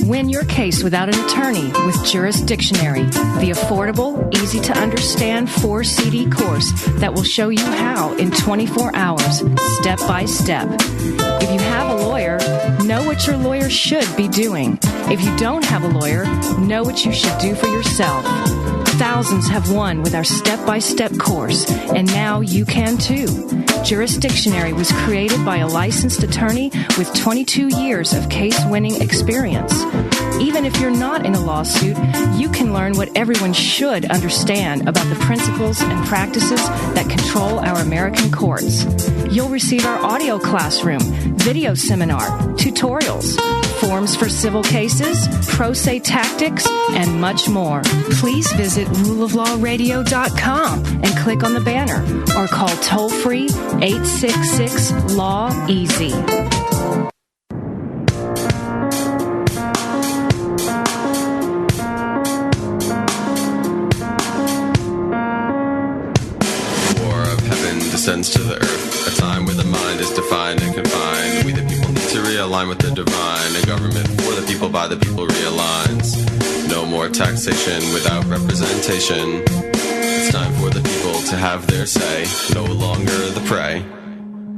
Win your case without an attorney with Jurisdictionary, the affordable, easy-to-understand 4-CD course that will show you how in 24 hours, step by step. If you have a lawyer, know what your lawyer should be doing. If you don't have a lawyer, know what you should do for yourself. Thousands have won with our step-by-step course, and now you can too. Jurisdictionary was created by a licensed attorney with 22 years of case-winning experience. Even if you're not in a lawsuit, you can learn what everyone should understand about the principles and practices that control our American courts. You'll receive our audio classroom, video seminar, tutorials, forms for civil cases, pro se tactics, and much more. Please visit ruleoflawradio.com and click on the banner or call toll-free 866-LAW-EASY. Descends to the earth, a time where the mind is defined and confined. We the people need to realign with the divine. A government for the people, by the people realigns. No more taxation without representation. It's time for the people to have their say, no longer the prey.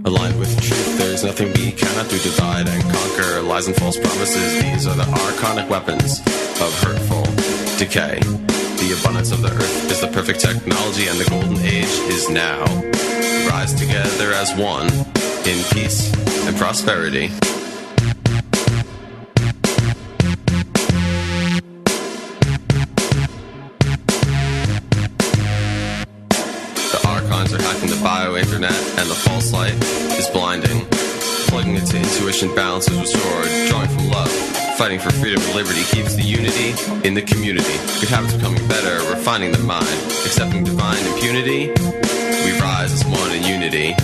Aligned with truth, there is nothing we cannot do. Divide and conquer lies and false promises. These are the archonic weapons of hurtful decay. The abundance of the earth is the perfect technology, and the golden age is now. Rise together as one in peace and prosperity. The archons are hacking the bio-internet, and the false light is blinding. Plugging into intuition, balance is restored. Drawing from love, fighting for freedom and liberty keeps the unity in the community. Good habits becoming better, refining the mind. Accepting divine impunity, we rise as one in unity.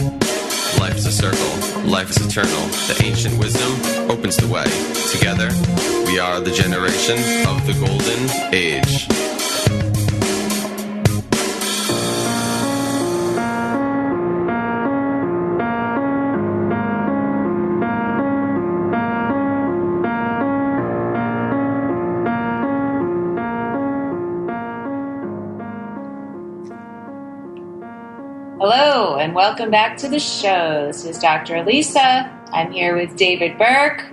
Life is a circle, life is eternal. The ancient wisdom opens the way. Together, we are the generation of the golden age. Hello, and welcome back to the show. This is Dr. Elisa. I'm here with David Burke,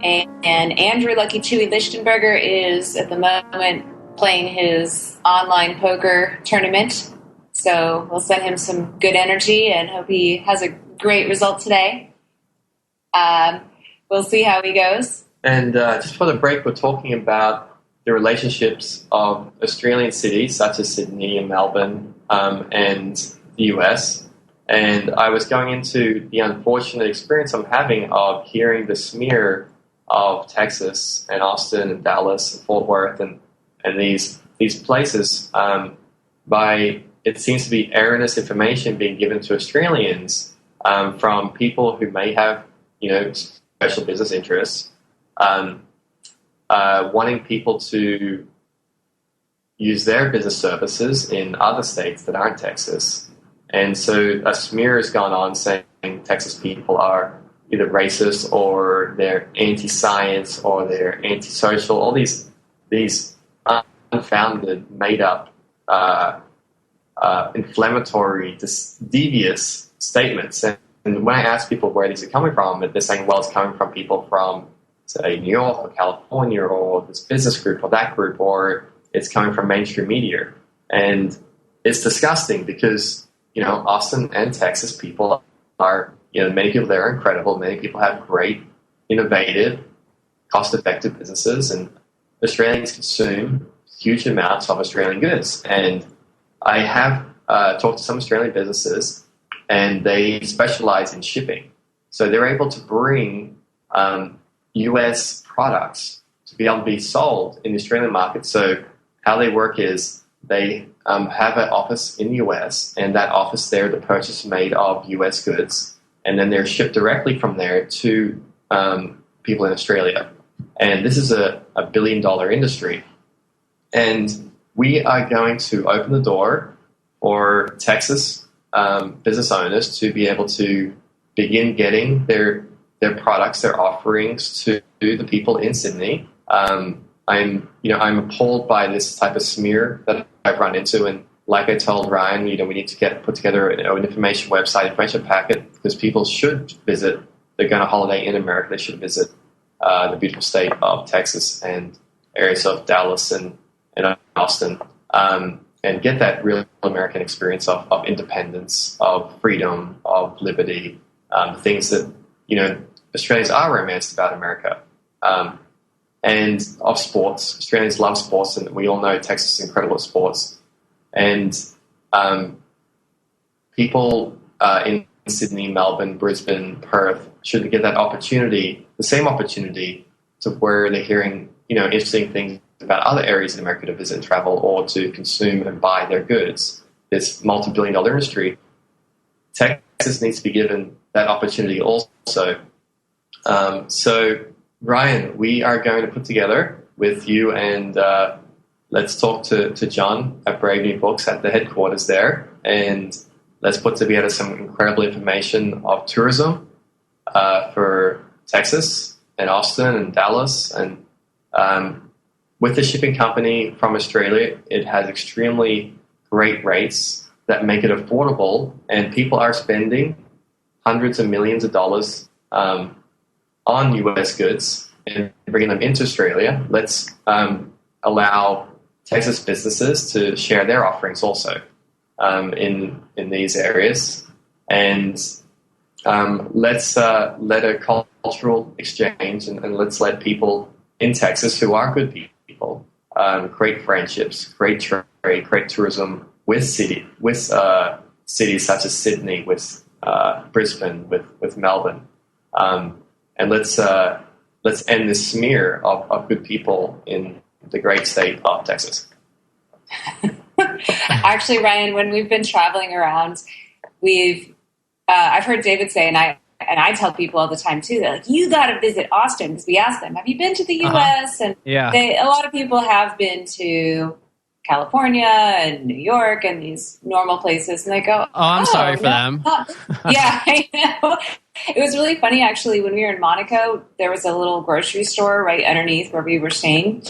and Andrew Lucky Chewy Lichtenberger is at the moment playing his online poker tournament. So we'll send him some good energy and hope he has a great result today. We'll see how he goes. And just for the break, we're talking about the relationships of Australian cities such as Sydney and Melbourne and the US. And I was going into the unfortunate experience I'm having of hearing the smear of Texas and Austin and Dallas and Fort Worth and these places by, it seems to be erroneous information being given to Australians from people who may have, special business interests, wanting people to use their business services in other states that aren't Texas. And so a smear has gone on saying Texas people are either racist or they're anti-science or they're anti-social, all these unfounded, made-up, inflammatory, devious statements. And when I ask people where these are coming from, they're saying, well, it's coming from people from, say, New York or California or this business group or that group, or it's coming from mainstream media. And it's disgusting because Austin and Texas people are, many people there are incredible. Many people have great, innovative, cost-effective businesses, and Australians consume huge amounts of Australian goods. And I have talked to some Australian businesses, and they specialize in shipping. So they're able to bring U.S. products to be able to be sold in the Australian market. So how they work is they have an office in the U.S., and that office there, the purchase made of U.S. goods, and then they're shipped directly from there to people in Australia. And this is a billion-dollar industry. And we are going to open the door for Texas business owners to be able to begin getting their their products, their offerings to the people in Sydney. I'm appalled by this type of smear that I've run into, and like I told Ryan, we need to put together an information packet, because people should visit. They're going to holiday in America. They should visit the beautiful state of Texas and areas of Dallas and Austin, and get that real American experience of independence, of freedom, of liberty, things that Australians are romanced about America. And of sports. Australians love sports, and we all know Texas is incredible at sports. And people in Sydney, Melbourne, Brisbane, Perth should get that opportunity, the same opportunity, to where they're hearing interesting things about other areas in America to visit and travel, or to consume and buy their goods. This multi-billion-dollar industry. Texas needs to be given that opportunity also. So, Ryan, we are going to put together with you, and let's talk to John at Brave New Books at the headquarters there, and let's put together some incredible information of tourism for Texas and Austin and Dallas. And with the shipping company from Australia, it has extremely great rates that make it affordable, and people are spending hundreds of millions of dollars on US goods and bringing them into Australia. Let's allow Texas businesses to share their offerings also in these areas, and let's let a cultural exchange, and let's let people in Texas who are good people create friendships, create trade, create tourism with cities such as Sydney, with Brisbane, with Melbourne. And let's end this smear of good people in the great state of Texas. Actually, Ryan, when we've been traveling around, I've heard David say, and I tell people all the time too, they're like, you got to visit Austin, because we ask them, have you been to the U.S.? And a lot of people have been to California and New York and these normal places, and they go, I'm sorry for them. Yeah, I know. It was really funny, actually, when we were in Monaco, there was a little grocery store right underneath where we were staying,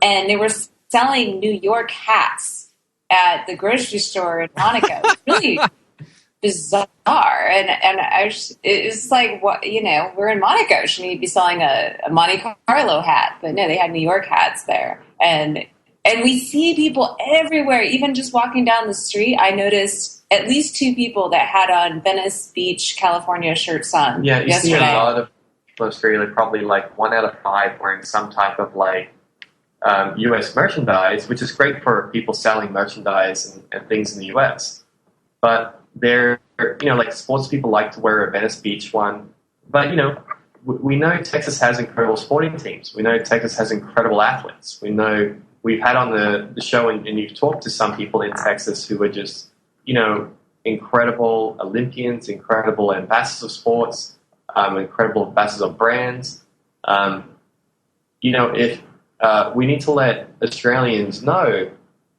and they were selling New York hats at the grocery store in Monaco. It's really bizarre. And it's like, what, we're in Monaco. Shouldn't we be selling a Monte Carlo hat? But no, they had New York hats there. And we see people everywhere, even just walking down the street. I noticed at least 2 people that had on Venice Beach, California shirts on. Yeah, you see a lot of Australia, probably like 1 out of 5 wearing some type of U.S. merchandise, which is great for people selling merchandise and things in the U.S. But they're, like sports people like to wear a Venice Beach one. But, we know Texas has incredible sporting teams. We know Texas has incredible athletes. We know we've had on the show, and you've talked to some people in Texas who are just, incredible Olympians, incredible ambassadors of sports, incredible ambassadors of brands. If we need to let Australians know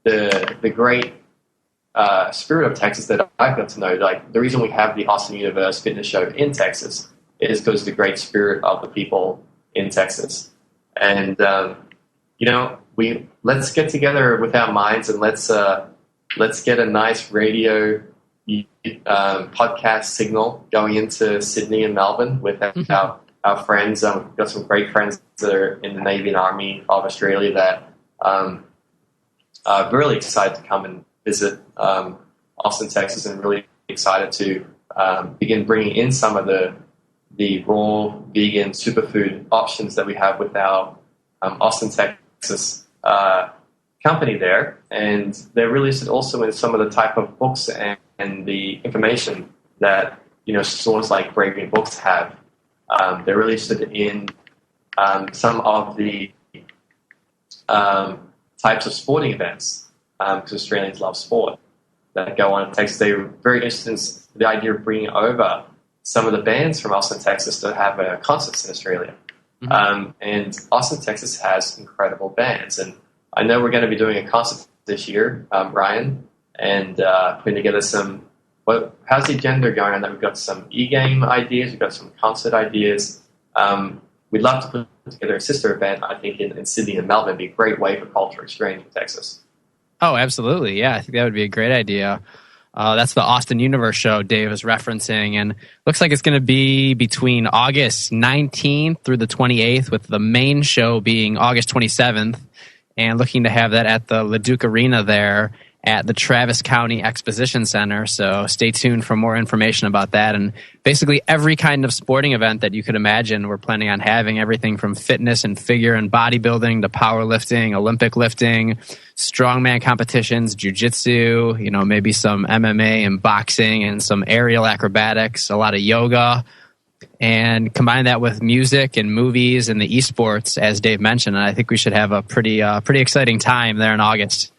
the great spirit of Texas that I've got to know. Like, the reason we have the Austin Universe Fitness Show in Texas is because of the great spirit of the people in Texas. And let's get together with our minds, and let's get a nice radio podcast signal going into Sydney and Melbourne with our friends. We've got some great friends that are in the Navy and Army of Australia that are really excited to come and visit Austin, Texas, and really excited to begin bringing in some of the raw vegan superfood options that we have with our Austin, Texas company there. And they're really interested also in some of the type of books and the information that stores like Brave New Books have. They're really interested in some of the types of sporting events, because Australians love sport, that go on in Texas. They're very interested in the idea of bringing over some of the bands from Austin, Texas to have concerts in Australia. Mm-hmm. And Austin, Texas has incredible bands. And I know we're going to be doing a concert this year, Ryan, and putting together some how's the agenda going on? That we've got some e-game ideas, we've got some concert ideas. We'd love to put together a sister event, I think, in Sydney and Melbourne. It'd be a great way for culture exchange in Texas. Oh, absolutely. Yeah, I think that would be a great idea. That's the Austin Universe show Dave is referencing, and looks like it's going to be between August 19th through the 28th, with the main show being August 27th, and looking to have that at the Leduc Arena there at the Travis County Exposition Center. So stay tuned for more information about that. And basically every kind of sporting event that you could imagine, we're planning on having, everything from fitness and figure and bodybuilding to powerlifting, Olympic lifting, strongman competitions, jiu-jitsu, maybe some MMA and boxing and some aerial acrobatics, a lot of yoga, and combine that with music and movies and the esports, as Dave mentioned. And I think we should have a pretty exciting time there in August.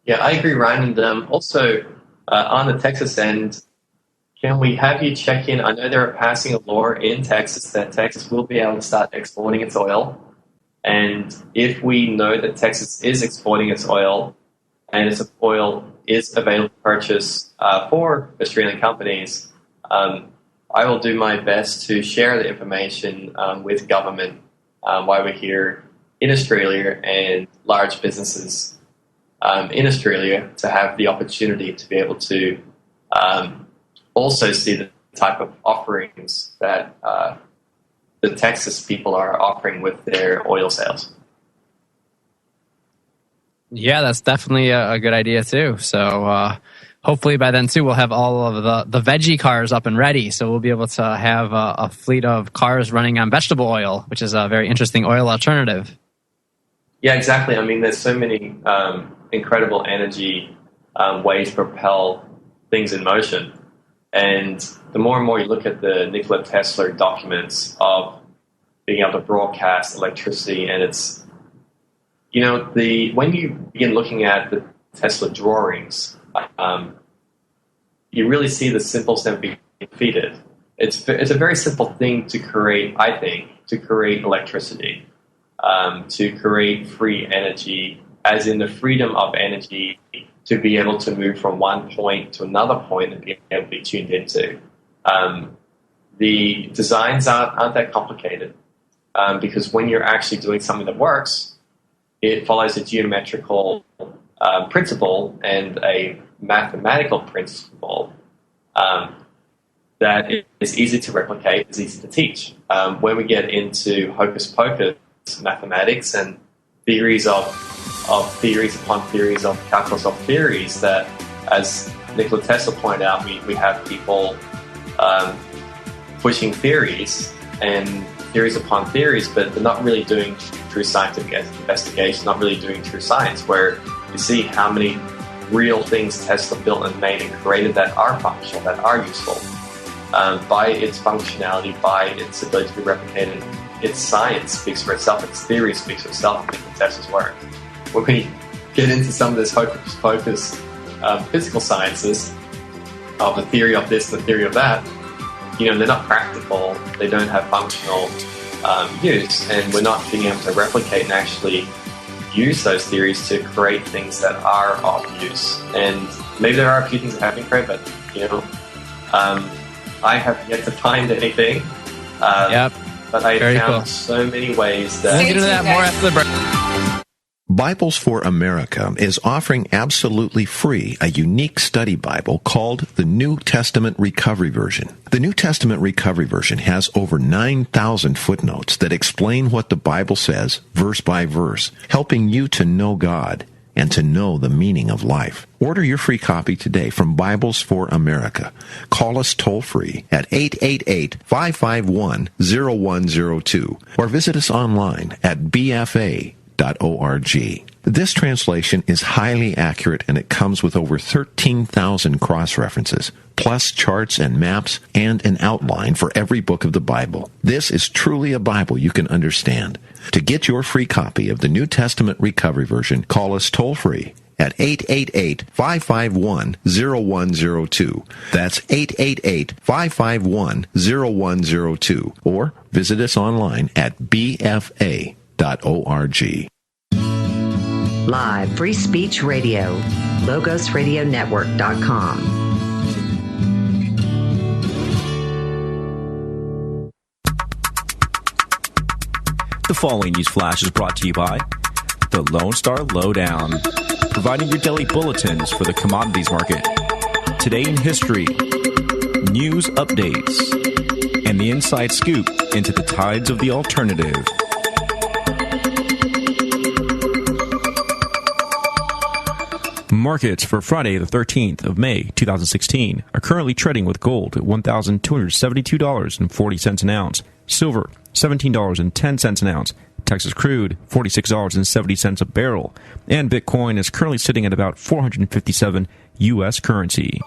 Yeah, I agree, Ryan. And also, on the Texas end, can we have you check in? I know they're passing a law in Texas that Texas will be able to start exporting its oil. And if we know that Texas is exporting its oil and its oil is available to purchase for Australian companies, I will do my best to share the information with government while we're here in Australia and large businesses in Australia to have the opportunity to be able to also see the type of offerings that the Texas people are offering with their oil sales. Yeah, that's definitely a good idea too. So hopefully by then too, we'll have all of the veggie cars up and ready. So we'll be able to have a fleet of cars running on vegetable oil, which is a very interesting oil alternative. Yeah, exactly. I mean, there's so many incredible energy ways to propel things in motion. And the more and more you look at the Nikola Tesla documents of being able to broadcast electricity, and it's, when you begin looking at the Tesla drawings, you really see the simple step being defeated. It's a very simple thing to create, I think, to create electricity, to create free energy, as in the freedom of energy to be able to move from one point to another point and be able to be tuned into. The designs aren't that complicated because when you're actually doing something that works, it follows a geometrical principle and a mathematical principle that is easy to replicate, is easy to teach. When we get into hocus pocus mathematics and theories of theories upon theories of calculus of theories, that, as Nikola Tesla pointed out, we have people pushing theories and theories upon theories, but they're not really doing true scientific investigation, not really doing true science, where you see how many real things Tesla built and made and created that are functional, that are useful. By its functionality, by its ability to be replicated, its science speaks for itself, its theory speaks for itself in Tesla's work. When we get into some of this hocus pocus physical sciences of the theory of this, the theory of that, they're not practical, they don't have functional use, and we're not being able to replicate and actually use those theories to create things that are of use. And maybe there are a few things that have been created, but I have yet to find anything. Yep. But I Very found cool. so many ways that... We'll get into that more after the break. Bibles for America is offering absolutely free a unique study Bible called the New Testament Recovery Version. The New Testament Recovery Version has over 9,000 footnotes that explain what the Bible says verse by verse, helping you to know God and to know the meaning of life. Order your free copy today from Bibles for America. Call us toll-free at 888-551-0102 or visit us online at bfa.org. This translation is highly accurate, and it comes with over 13,000 cross-references, plus charts and maps and an outline for every book of the Bible. This is truly a Bible you can understand. To get your free copy of the New Testament Recovery Version, call us toll-free at 888-551-0102. That's 888-551-0102. Or visit us online at bfa.org. Live Free Speech Radio, LogosRadioNetwork.com. The following news flash is brought to you by the Lone Star Lowdown, providing your daily bulletins for the commodities market. Today in history, news updates, and the inside scoop into the tides of the alternative. Markets for Friday, the 13th of May, 2016, are currently trading with gold at $1,272.40 an ounce, silver $17.10 an ounce, Texas crude $46.70 a barrel, and Bitcoin is currently sitting at about 457 U.S. currency.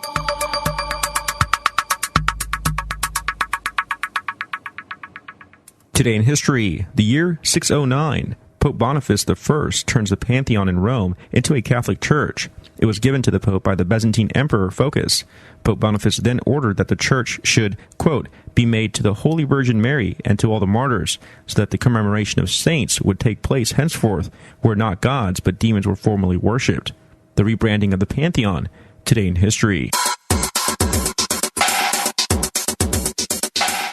Today in history, the year 609, Pope Boniface I turns the Pantheon in Rome into a Catholic church. It was given to the Pope by the Byzantine Emperor Phocas. Pope Boniface then ordered that the church should, quote, be made to the Holy Virgin Mary and to all the martyrs, so that the commemoration of saints would take place henceforth, where not gods but demons were formerly worshipped. The rebranding of the Pantheon, today in history.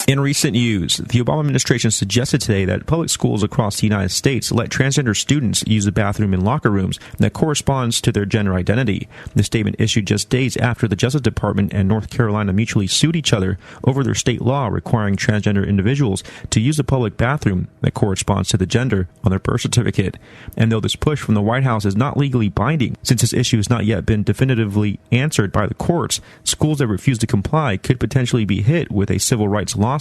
In recent news, the Obama administration suggested today that public schools across the United States let transgender students use the bathroom in locker rooms that corresponds to their gender identity. The statement issued just days after the Justice Department and North Carolina mutually sued each other over their state law requiring transgender individuals to use the public bathroom that corresponds to the gender on their birth certificate. And though this push from the White House is not legally binding, since this issue has not yet been definitively answered by the courts, schools that refuse to comply could potentially be hit with a civil rights lawsuit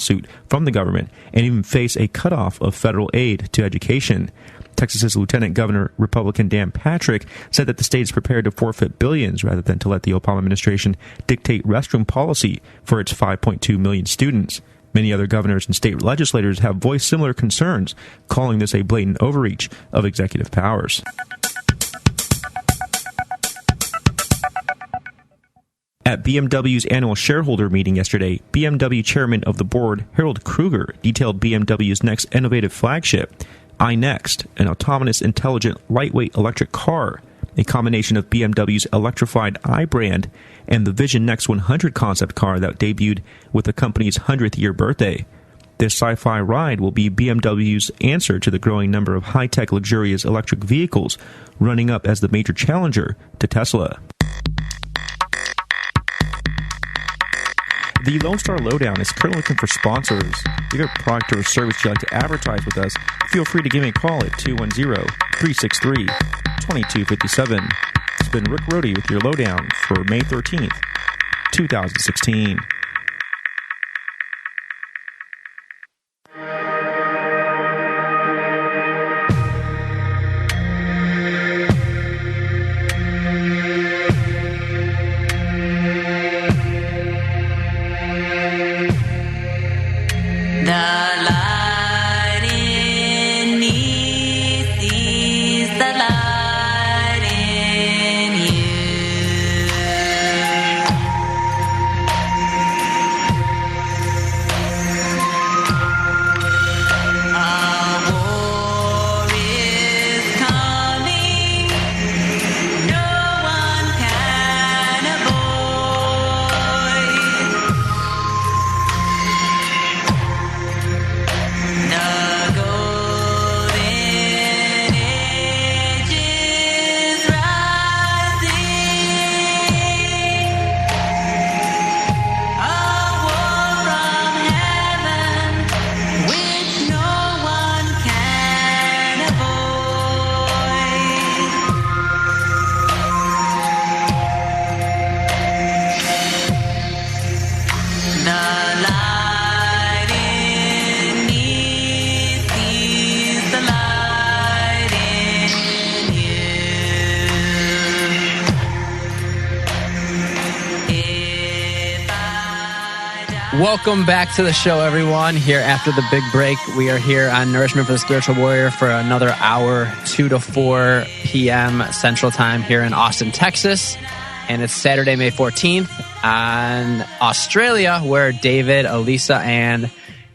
from the government and even face a cutoff of federal aid to education. Texas's Lieutenant Governor, Republican Dan Patrick, said that the state is prepared to forfeit billions rather than to let the Obama administration dictate restroom policy for its 5.2 million students. Many other governors and state legislators have voiced similar concerns, calling this a blatant overreach of executive powers. At BMW's annual shareholder meeting yesterday, BMW chairman of the board, Harold Kruger, detailed BMW's next innovative flagship, iNext, an autonomous, intelligent, lightweight electric car, a combination of BMW's electrified i brand and the Vision Next 100 concept car that debuted with the company's 100th year birthday. This sci-fi ride will be BMW's answer to the growing number of high-tech, luxurious electric vehicles, running up as the major challenger to Tesla. The Lone Star Lowdown is currently looking for sponsors. If you have a product or service you'd like to advertise with us, feel free to give me a call at 210-363-2257. It's been Rick Rohde with your Lowdown for May 13th, 2016. Welcome back to the show, everyone. Here after the big break, we are here on Nourishment for the Spiritual Warrior for another hour, 2 to 4 p.m. Central Time here in Austin, Texas. And it's Saturday, May 14th on Australia, where David, Elisa, and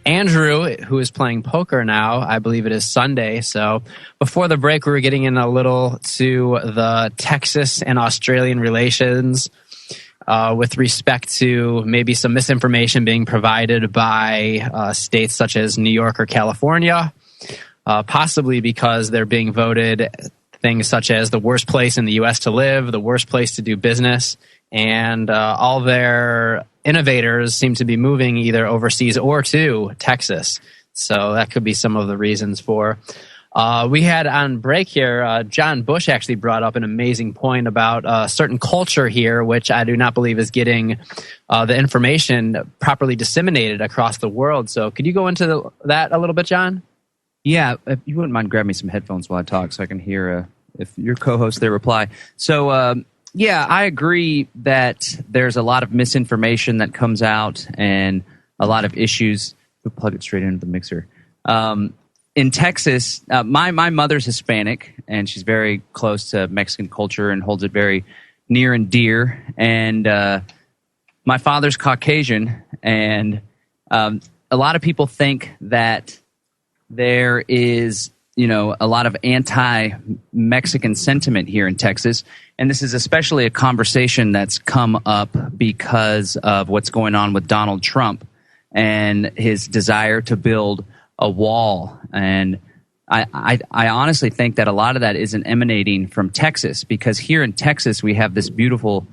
Andrew, who is playing poker now, I believe it is Sunday. So before the break, we were getting in a little to the Texas and Australian relations with respect to maybe some misinformation being provided by states such as New York or California. possibly because they're being voted things such as the worst place in the U.S. to live, the worst place to do business, and all their innovators seem to be moving either overseas or to Texas. So that could be some of the reasons for. We had on break here, John Bush actually brought up an amazing point about a certain culture here, which I do not believe is getting the information properly disseminated across the world. So could you go into that a little bit, John? Yeah, if you wouldn't mind grabbing me some headphones while I talk so I can hear if your co-host there reply. So, yeah, I agree that there's a lot of misinformation that comes out and a lot of issues. We'll plug it straight into the mixer. In Texas, my mother's Hispanic, and she's very close to Mexican culture and holds it very near and dear. And my father's Caucasian, and a lot of people think that there is, a lot of anti-Mexican sentiment here in Texas. And this is especially a conversation that's come up because of what's going on with Donald Trump and his desire to build a wall. And I honestly think that a lot of that isn't emanating from Texas, because here in Texas we have this beautiful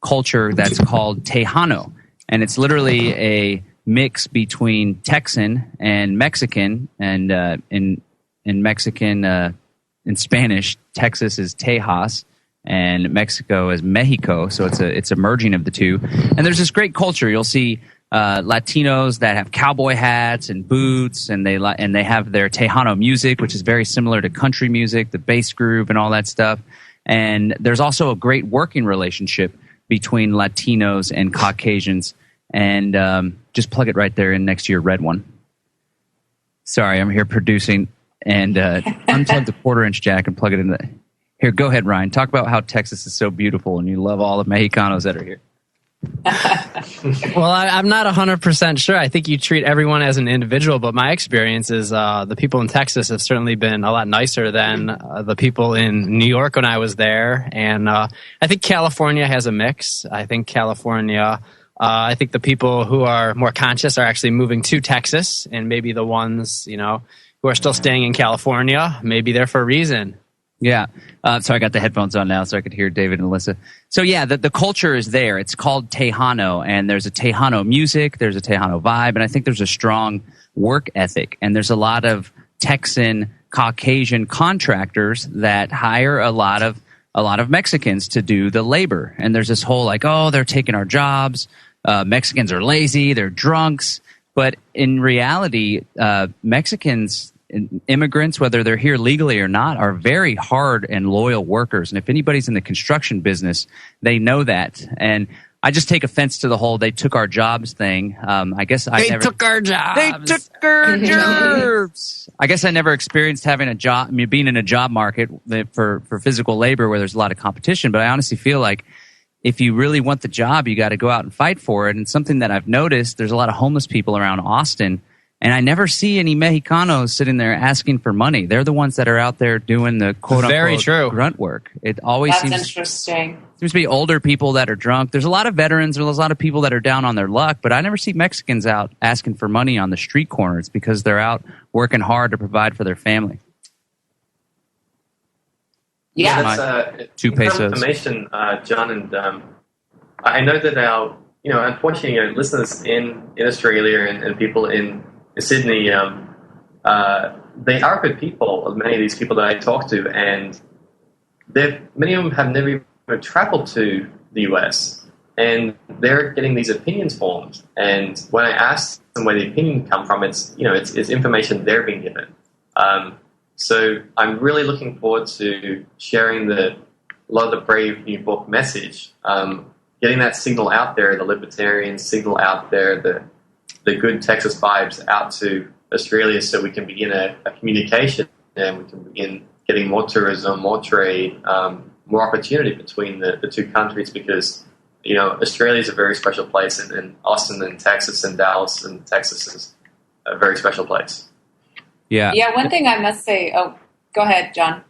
culture that's called Tejano. And it's literally a mix between Texan and Mexican, and in Mexican, in Spanish, Texas is Tejas and Mexico is Mexico, so it's a merging of the two. And there's this great culture. You'll see Latinos that have cowboy hats and boots, and they have their Tejano music, which is very similar to country music, the bass groove and all that stuff. And there's also a great working relationship between Latinos and Caucasians. And just plug it right there in next to your red one. Sorry, I'm here producing, and unplug the 1/4-inch jack and plug it in the... Here, go ahead, Ryan. Talk about how Texas is so beautiful and you love all the Mexicanos that are here. Well, I'm not 100% sure. I think you treat everyone as an individual, but my experience is the people in Texas have certainly been a lot nicer than the people in New York when I was there. And I think California has a mix. I think I think the people who are more conscious are actually moving to Texas, and maybe the ones, who are still staying in California, maybe they're for a reason. Yeah. So I got the headphones on now so I could hear David and Alyssa. So yeah, the culture is there. It's called Tejano, and there's a Tejano music, there's a Tejano vibe, and I think there's a strong work ethic. And there's a lot of Texan Caucasian contractors that hire a lot of Mexicans to do the labor. And there's this whole they're taking our jobs. Mexicans are lazy, they're drunks. But in reality, Mexicans, immigrants, whether they're here legally or not, are very hard and loyal workers. And if anybody's in the construction business, they know that. And I just take offense to the whole "they took our jobs" thing. I guess They took our jobs. They took our jobs. I guess I never experienced having a job, being in a job market for physical labor where there's a lot of competition. But I honestly feel like if you really want the job, you got to go out and fight for it. And something that I've noticed, there's a lot of homeless people around Austin, and I never see any Mexicanos sitting there asking for money. They're the ones that are out there doing the quote-unquote grunt work. It always That's interesting. Seems to be older people that are drunk. There's a lot of veterans. There's a lot of people that are down on their luck, but I never see Mexicans out asking for money on the street corners because they're out working hard to provide for their family. Yeah, that's 2 pesos. Information, John, and I know that our, unfortunately, listeners in Australia and people in Sydney, they are good people. Many of these people that I talk to, and many of them have never even traveled to the US, and they're getting these opinions formed. And when I ask them where the opinion come from, it's information they're being given. So I'm really looking forward to sharing a lot of the Brave New Book message, getting that signal out there, the libertarian signal out there, the good Texas vibes out to Australia, so we can begin a communication and we can begin getting more tourism, more trade, more opportunity between the two countries, because Australia is a very special place, and Austin and Texas and Dallas and Texas is a very special place. Yeah. Yeah, one thing I must say... Oh, go ahead, John.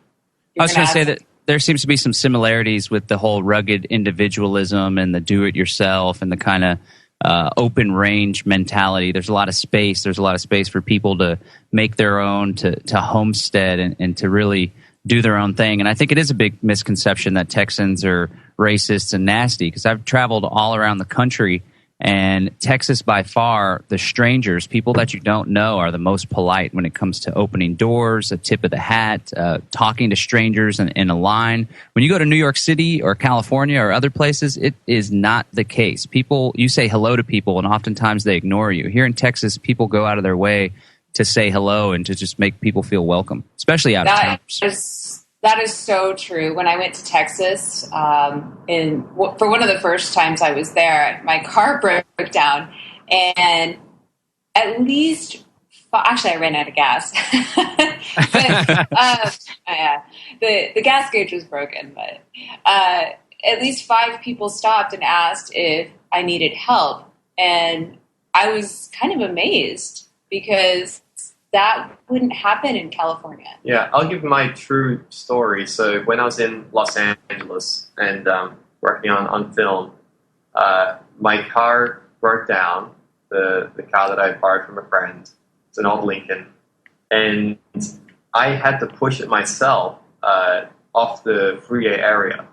I was going to say that there seems to be some similarities with the whole rugged individualism and the do-it-yourself and the kind of open range mentality. There's a lot of space. There's a lot of space for people to make their own, to homestead and to really do their own thing. And I think it is a big misconception that Texans are racist and nasty, because I've traveled all around the country, and Texas, by far, the strangers, people that you don't know, are the most polite when it comes to opening doors, a tip of the hat, talking to strangers in a line. When you go to New York City or California or other places, it is not the case. People, you say hello to people, and oftentimes they ignore you. Here in Texas, people go out of their way to say hello and to just make people feel welcome, especially out of towners. That is so true. When I went to Texas, for one of the first times I was there, my car broke down, and at least actually I ran out of gas. The gas gauge was broken, but at least 5 people stopped and asked if I needed help, and I was kind of amazed because that wouldn't happen in California. Yeah, I'll give my true story. So when I was in Los Angeles and working on film, my car broke down, the car that I borrowed from a friend. It's an old Lincoln. And I had to push it myself off the freeway area,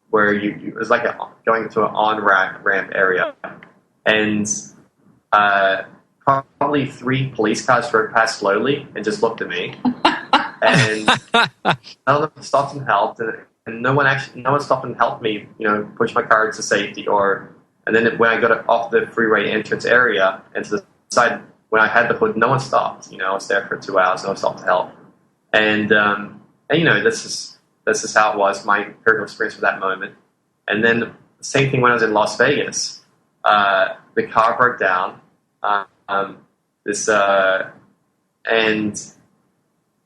where it was like going to an on-ramp area. And probably 3 police cars drove past slowly and just looked at me, and none of them stopped and helped, and no one stopped and helped me, push my car to safety. And then when I got off the freeway entrance area and to the side, when I had the hood, no one stopped. I was there for 2 hours, no one stopped to help, and this is how it was, my personal experience for that moment. And then the same thing when I was in Las Vegas, the car broke down. And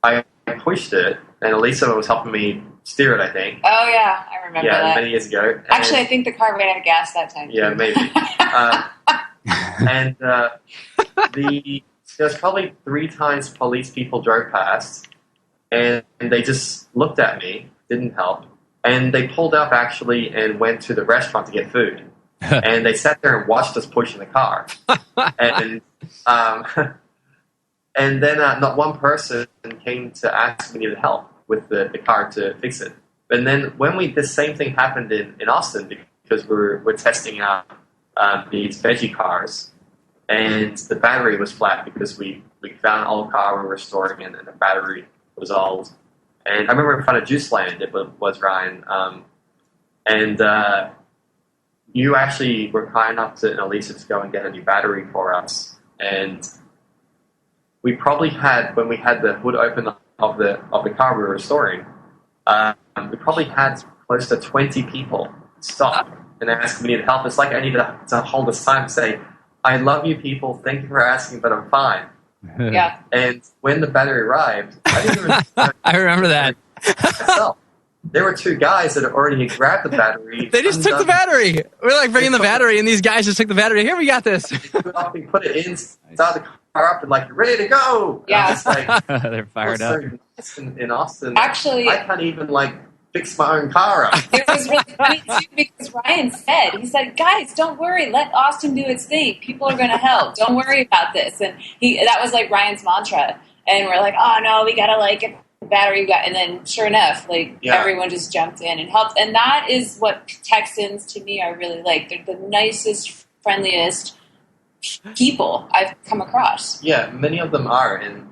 I pushed it, and Elisa was helping me steer it, I think. Oh yeah, I remember that. Many years ago. And actually, I think the car ran out of gas that time. Yeah, too. Maybe. And there's probably 3 times police people drove past, and they just looked at me, didn't help, and they pulled up actually and went to the restaurant to get food. And they sat there and watched us push in the car. And then not one person came to ask me to help with the car to fix it. And then when this same thing happened in Austin, because we're testing out these veggie cars, and the battery was flat because we found an old car we were restoring, and the battery was old. And I remember in front of Juice Land, it was Ryan, you actually were kind enough to Elisa to go and get a new battery for us, and we probably had, when we had the hood open of the car we were restoring, we probably had close to 20 people stop and ask if we needed help. It's like I needed to hold this time and say, "I love you people. Thank you for asking, but I'm fine." Yeah. And when the battery arrived, I didn't even I remember that. myself. There were 2 guys that already had grabbed the battery. They just took the battery. We're like bringing the battery, and these guys just took the battery. Here, we got this. We put it in, started the car up, and like, you're ready to go. Yeah. It's like, they're fired up. In Austin, actually, I can't even fix my own car up. It was really funny too because Ryan said, "Guys, don't worry. Let Austin do its thing. People are going to help. Don't worry about this." And that was like Ryan's mantra. And we're like, "Oh no, we got to get the battery." And then sure enough, everyone just jumped in and helped. And that is what Texans to me are really like. They're the nicest, friendliest people I've come across. Yeah, many of them are. And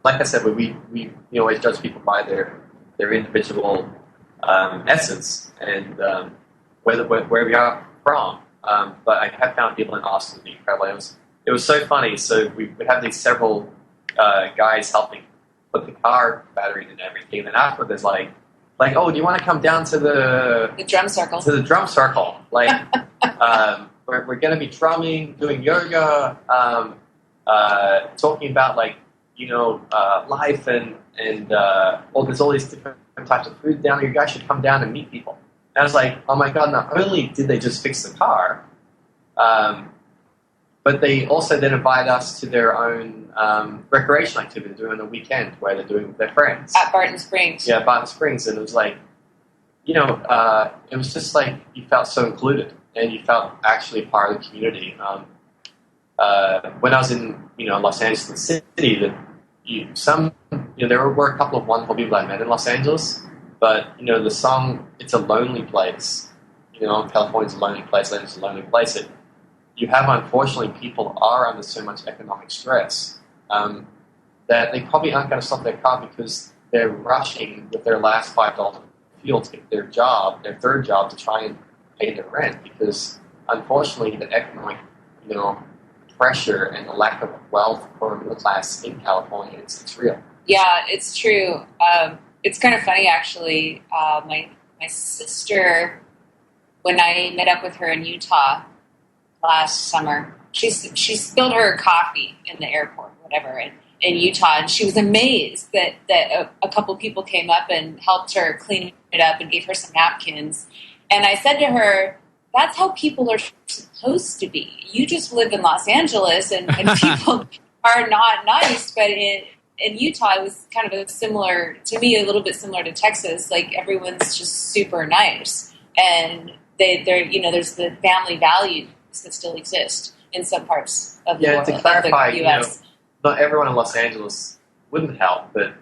like I said, we always judge people by their individual essence and where we are from. But I have found people in Austin be incredible. It was so funny. So we have these several guys helping put the car battery in and everything. And after there's like, "Oh, do you want to come down to the drum circle? To the drum circle, we're going to be drumming, doing yoga, talking about life and there's all these different types of food down here. You guys should come down and meet people." And I was like, oh my God, not only did they just fix the car, but they also then invite us to their own recreation activity they're doing on the weekend where they're doing with their friends. At Barton Springs. Yeah, Barton Springs. And it was like, it was just like you felt so included. and you felt actually part of the community. When I was in Los Angeles City, there were a couple of wonderful people I met in Los Angeles, but the song "It's a Lonely Place," California's a lonely place, Atlanta's a lonely place. You have, unfortunately, people are under so much economic stress that they probably aren't going to stop their car because they're rushing with their last $5 fuel to get their third job to try and pay their rent, because unfortunately the economic pressure and the lack of wealth for middle class in California, it's real. Yeah, it's true. It's kind of funny, actually. My sister, when I met up with her in Utah last summer, she spilled her coffee in the airport, whatever, in Utah, and she was amazed that a couple people came up and helped her clean it up and gave her some napkins. And I said to her, that's how people are supposed to be. You just live in Los Angeles, and people are not nice. But in Utah, it was kind of a little bit similar to Texas. Like, everyone's just super nice, and there's the family values that still exist in some parts of the world, to clarify, the U.S. Not everyone in Los Angeles wouldn't help, but.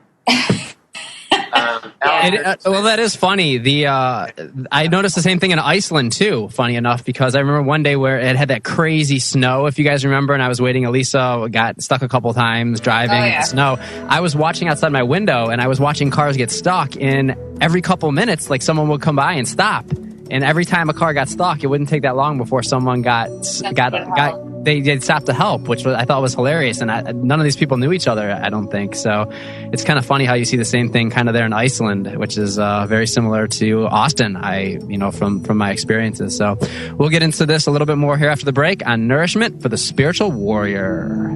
Well, that is funny. I noticed the same thing in Iceland too, funny enough, because I remember one day where it had that crazy snow, if you guys remember, and I was waiting. Elisa got stuck a couple times driving in the snow. I was watching outside my window, and I was watching cars get stuck, and every couple minutes, like, someone would come by and stop. And every time a car got stuck, it wouldn't take that long before someone they stopped to help, which I thought was hilarious. And none of these people knew each other, I don't think. So it's kind of funny how you see the same thing kind of there in Iceland, which is very similar to Austin, from my experiences. So we'll get into this a little bit more here after the break on Nourishment for the Spiritual Warrior.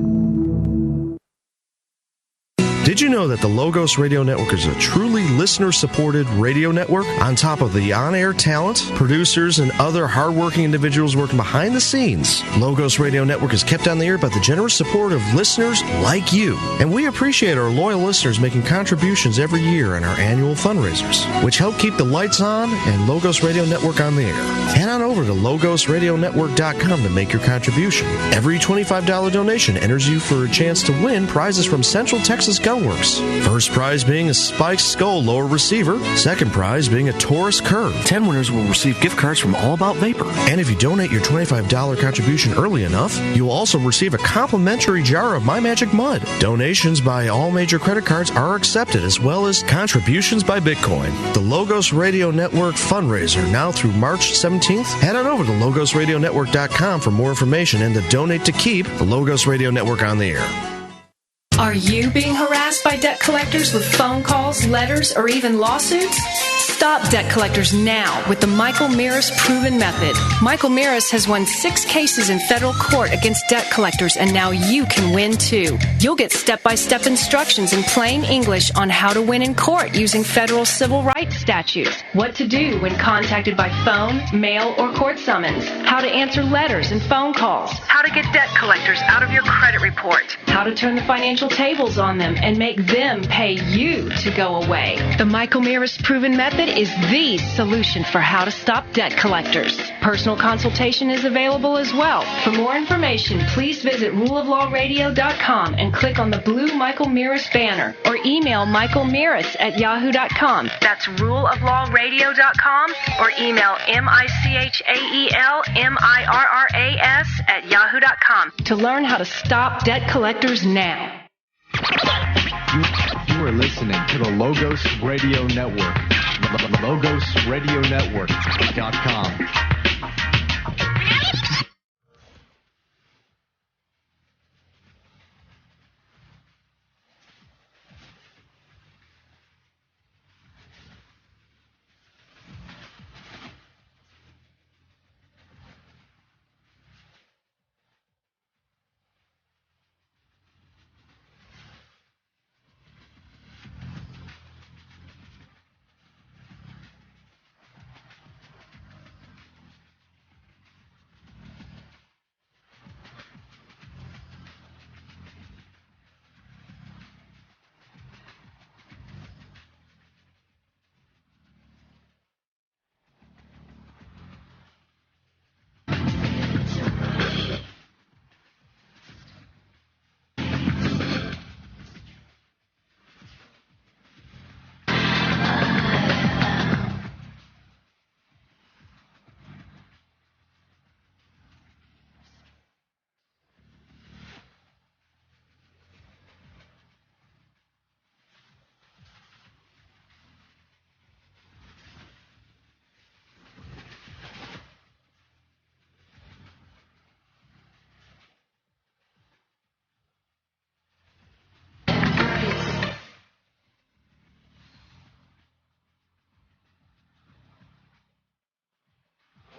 Did you know that the Logos Radio Network is a truly listener-supported radio network? On top of the on-air talent, producers, and other hardworking individuals working behind the scenes, Logos Radio Network is kept on the air by the generous support of listeners like you. And we appreciate our loyal listeners making contributions every year on our annual fundraisers, which help keep the lights on and Logos Radio Network on the air. Head on over to logosradionetwork.com to make your contribution. Every $25 donation enters you for a chance to win prizes from Central Texas Gunworks. First prize being a Spike Skull lower receiver. Second prize being a Taurus Curve. 10 winners will receive gift cards from All About Vapor. And if you donate your $25 contribution early enough, you will also receive a complimentary jar of My Magic Mud. Donations by all major credit cards are accepted, as well as contributions by Bitcoin. The Logos Radio Network fundraiser now through March 17th. Head on over to logosradionetwork.com for more information and to donate to keep the Logos Radio Network on the air. Are you being harassed by debt collectors with phone calls, letters, or even lawsuits? Stop debt collectors now with the Michael Mirris Proven Method. Michael Mirris has won 6 cases in federal court against debt collectors, and now you can win too. You'll get step-by-step instructions in plain English on how to win in court using federal civil rights statutes, what to do when contacted by phone, mail, or court summons, how to answer letters and phone calls, how to get debt collectors out of your credit report, how to turn the financial tables on them and make them pay you to go away. The Michael Mirris Proven Method is the solution for how to stop debt collectors. Personal consultation is available as well. For more information, please visit ruleoflawradio.com and click on the blue Michael Mirris banner, or email michaelmirris@yahoo.com. That's ruleoflawradio.com, or email michaelmirras@yahoo.com to learn how to stop debt collectors now. You are listening to the Logos Radio Network. LogosRadioNetwork.com.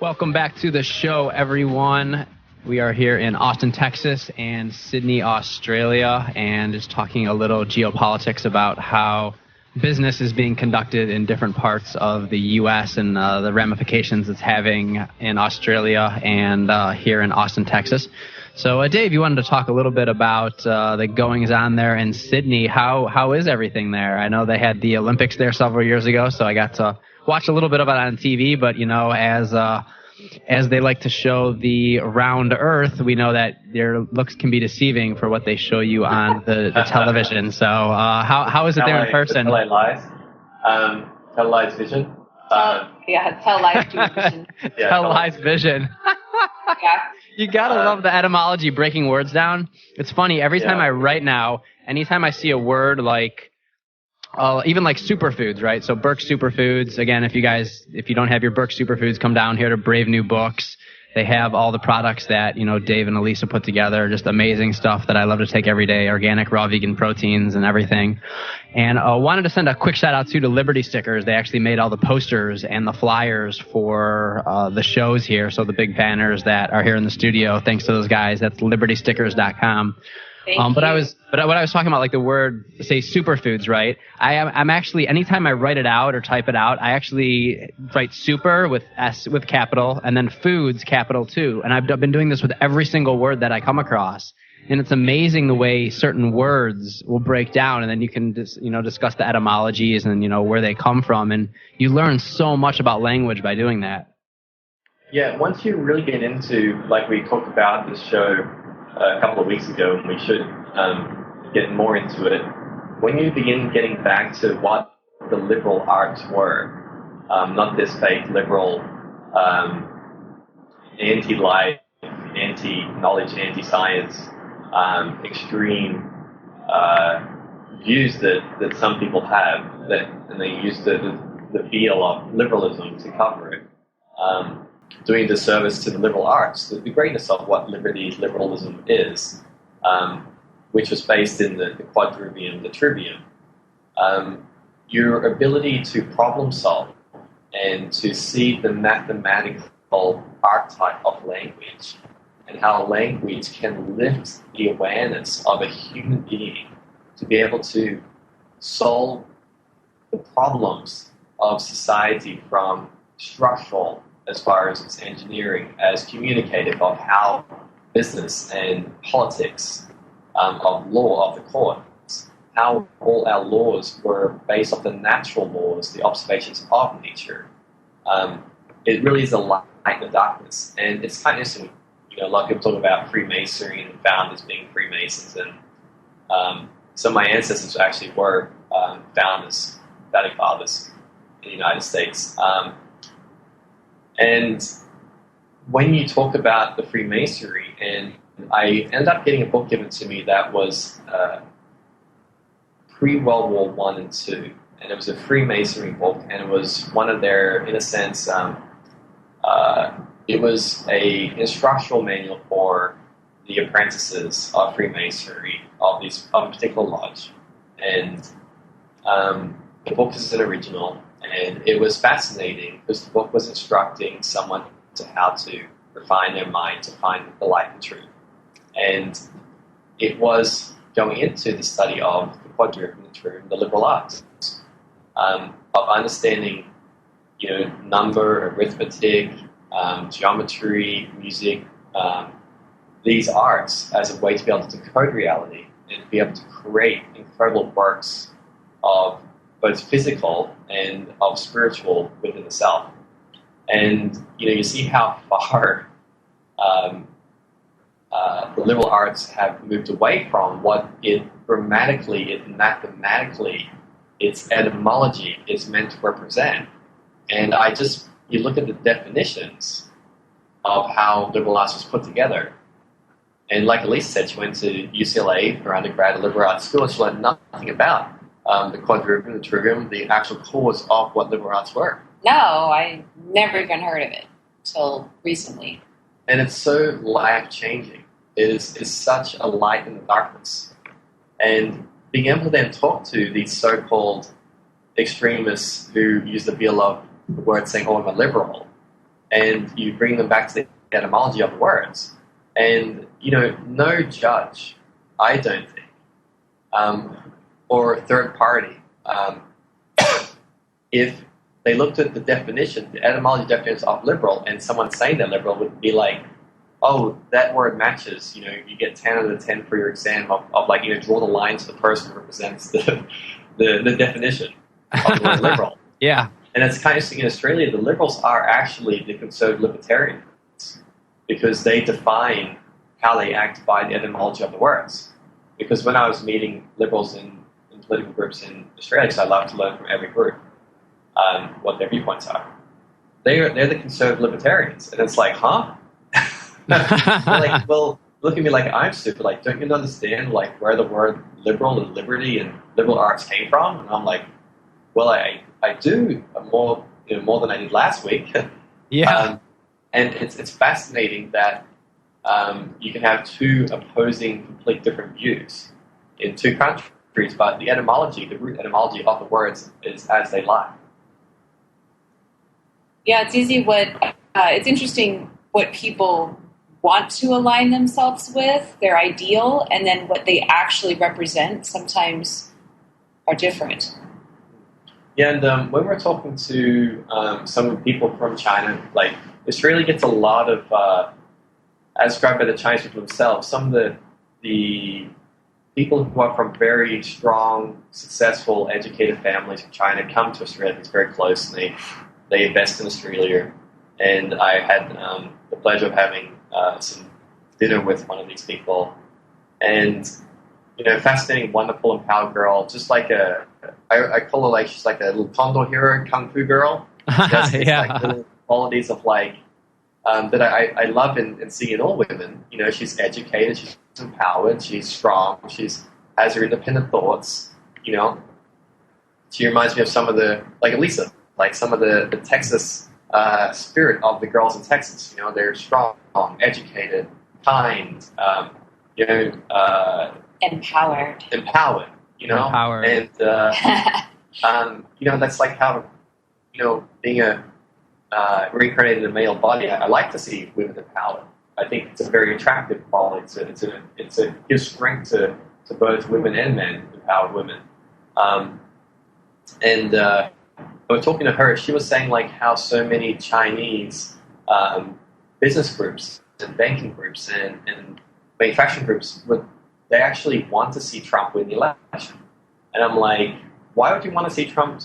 Welcome back to the show, everyone. We are here in Austin, Texas, and Sydney, Australia, and just talking a little geopolitics about how business is being conducted in different parts of the U.S. and the ramifications it's having in Australia and here in Austin, Texas. So, Dave, you wanted to talk a little bit about the goings-on there in Sydney. How is everything there? I know they had the Olympics there several years ago, so I got to watch a little bit of it on TV, but, you know, as they like to show the round Earth, we know that their looks can be deceiving for what they show you on the television. So how is it there in person? LA Live. Televised vision. Televised vision. Televised vision. Yeah. You gotta love the etymology, breaking words down. It's funny, every time I write now, anytime I see a word like even like superfoods, right? So Burke Superfoods, again, if you don't have your Burke Superfoods, come down here to Brave New Books. They have all the products that, you know, Dave and Elisa put together, just amazing stuff that I love to take every day, organic, raw, vegan proteins and everything. And wanted to send a quick shout out to Liberty Stickers. They actually made all the posters and the flyers for the shows here. So the big banners that are here in the studio, thanks to those guys. That's libertystickers.com. But what I was talking about, like the word, say, superfoods, right? I'm actually, anytime I write it out or type it out, I actually write super with S with capital and then foods capital too. And I've been doing this with every single word that I come across. And it's amazing the way certain words will break down, and then you can discuss the etymologies and, you know, where they come from. And you learn so much about language by doing that. Yeah, once you really get into, like we talked about this show a couple of weeks ago, and we should get more into it. When you begin getting back to what the liberal arts were, not this fake liberal, anti-life, anti-knowledge, anti-science, extreme views that some people have, and they use the feel of liberalism to cover it. Doing disservice to the liberal arts, the greatness of what liberalism is, which was based in the quadrivium, the trivium. Your ability to problem solve and to see the mathematical archetype of language and how language can lift the awareness of a human being to be able to solve the problems of society from structural, as far as its engineering, as communicative of how business and politics, of law, of the courts, how all our laws were based off the natural laws, the observations of nature. It really is a light in the darkness. And it's kind of interesting, you know, a lot of people talk about Freemasonry and founders being Freemasons. And so my ancestors actually were founders, founding fathers in the United States. And when you talk about the Freemasonry, and I ended up getting a book given to me that was pre-World War I and II, and it was a Freemasonry book, and it was one of their, in a sense, it was a instructional manual for the apprentices of Freemasonry of a particular lodge, and the book is an original. And it was fascinating because the book was instructing someone to how to refine their mind to find the light and truth. And it was going into the study of the quadrivium, the liberal arts, of understanding, you know, number, arithmetic, geometry, music, these arts as a way to be able to decode reality and be able to create incredible works of both physical and of spiritual within the self. And, you know, you see how far the liberal arts have moved away from what it grammatically, it mathematically, its etymology is meant to represent. And you look at the definitions of how liberal arts was put together. And like Elisa said, she went to UCLA for undergrad at liberal arts school, and she learned nothing about the quadrivium, the trivium, the actual cause of what liberal arts were. No, I never even heard of it until recently. And it's so life-changing. It is such a light in the darkness. And being able to then talk to these so-called extremists who use the feel of the word saying, oh, I'm a liberal, and you bring them back to the etymology of the words. And, no judge, I don't think, or third party, if they looked at the definition, the etymology definition of liberal, and someone saying they're liberal would be like, oh, that word matches, you get 10 out of 10 for your exam of draw the line to the person who represents the definition of the word liberal. Yeah. And it's kind of interesting in Australia, the Liberals are actually the conservative libertarians because they define how they act by the etymology of the words. Because when I was meeting Liberals in political groups in Australia, because I love to learn from every group what their viewpoints are, they're the conservative libertarians. And it's like, huh? They're like, well, look at me like I'm stupid. Like, don't you understand where the word liberal and liberty and liberal arts came from? And I'm like, well, I do more than I did last week. Yeah. And it's fascinating that you can have two opposing, complete different views in two countries, but the etymology, the root etymology of the words is as they lie. Yeah, it's interesting what people want to align themselves with, their ideal, and then what they actually represent sometimes are different. Yeah, and when we're talking to some people from China, Australia gets a lot of, as described by the Chinese people themselves, some of the people who are from very strong, successful, educated families from China come to Australia. It's very close, and they invest in Australia. And I had the pleasure of having some dinner with one of these people. And, fascinating, wonderful, empowered girl, just like I call her she's like a little Kondo hero, kung fu girl. That's little qualities of that I love and see in all women. She's educated, she's empowered, she's strong, she's has her independent thoughts. She reminds me of some of the Lisa, some of the Texas spirit of the girls in Texas. They're strong, educated, kind, empowered. Empowered. And that's like how being a reincarnated in a male body. I like to see women empowered. I think it's a very attractive quality. It gives strength to both women and men, empowered women. And I was talking to her. She was saying how so many Chinese business groups and banking groups and manufacturing groups they actually want to see Trump win the election. And I'm like, why would you want to see Trump?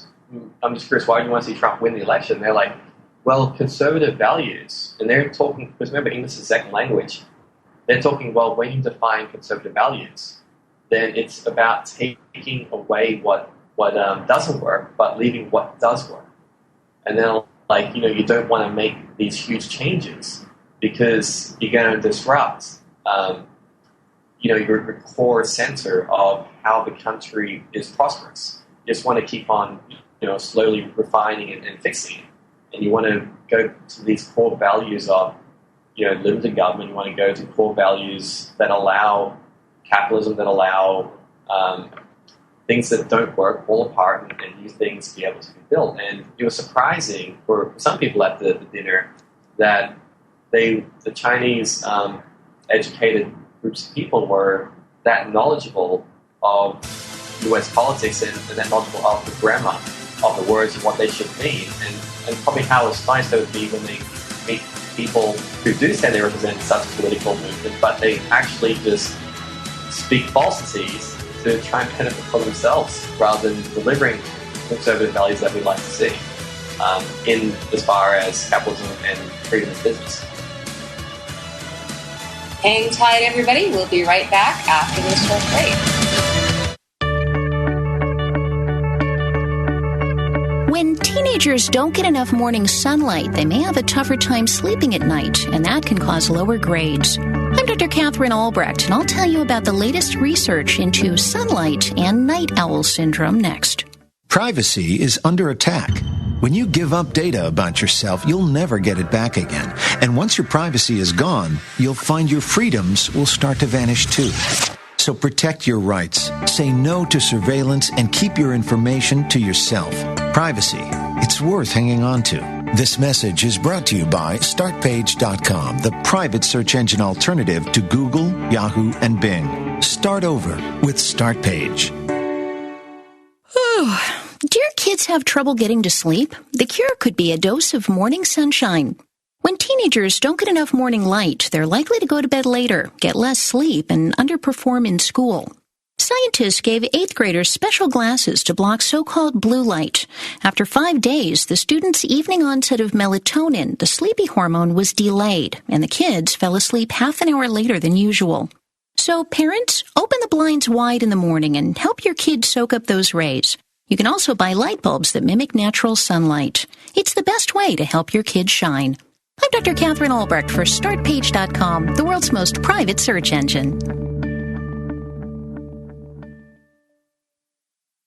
I'm just curious, why would you want to see Trump win the election? They're like, well, conservative values. And they're talking, because remember, English is a second language. They're talking, well, when you define conservative values, then it's about taking away what doesn't work, but leaving what does work. And then, you don't want to make these huge changes because you're going to disrupt your core center of how the country is prosperous. You just want to keep on, slowly refining and fixing it. And you want to go to these core values of, limited government. You want to go to core values that allow capitalism, that allow things that don't work fall apart and new things to be able to be built. And it was surprising for some people at the dinner that the Chinese educated groups of people were that knowledgeable of U.S. politics and that knowledgeable of the grammar of the words and what they should mean, and probably how astonished they would be when they meet people who do say they represent such a political movement, but they actually just speak falsities to try and benefit for themselves rather than delivering conservative values that we like to see in as far as capitalism and freedom of business. Hang tight, everybody. We'll be right back after this short break. When teenagers don't get enough morning sunlight, they may have a tougher time sleeping at night, and that can cause lower grades. I'm Dr. Catherine Albrecht, and I'll tell you about the latest research into sunlight and night owl syndrome next. Privacy is under attack. When you give up data about yourself, you'll never get it back again. And once your privacy is gone, you'll find your freedoms will start to vanish too. So protect your rights, say no to surveillance, and keep your information to yourself. Privacy, it's worth hanging on to. This message is brought to you by StartPage.com, the private search engine alternative to Google, Yahoo, and Bing. Start over with StartPage. Do your kids have trouble getting to sleep? The cure could be a dose of morning sunshine. When teenagers don't get enough morning light, they're likely to go to bed later, get less sleep, and underperform in school. Scientists gave 8th graders special glasses to block so-called blue light. After 5 days, the students' evening onset of melatonin, the sleepy hormone, was delayed, and the kids fell asleep half an hour later than usual. So, parents, open the blinds wide in the morning and help your kids soak up those rays. You can also buy light bulbs that mimic natural sunlight. It's the best way to help your kids shine. I'm Dr. Catherine Albrecht for StartPage.com, the world's most private search engine.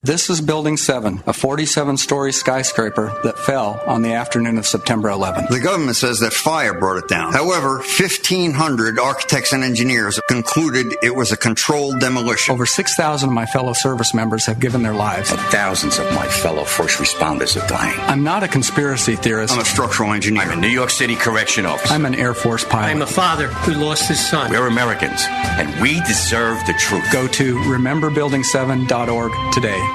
This is Building 7, a 47-story skyscraper that fell on the afternoon of September 11th. The government says that fire brought it down. However, 1,500 architects and engineers concluded it was a controlled demolition. Over 6,000 of my fellow service members have given their lives. Thousands of my fellow first responders are dying. I'm not a conspiracy theorist. I'm a structural engineer. I'm a New York City correction officer. I'm an Air Force pilot. I'm a father who lost his son. We're Americans, and we deserve the truth. Go to rememberbuilding7.org today.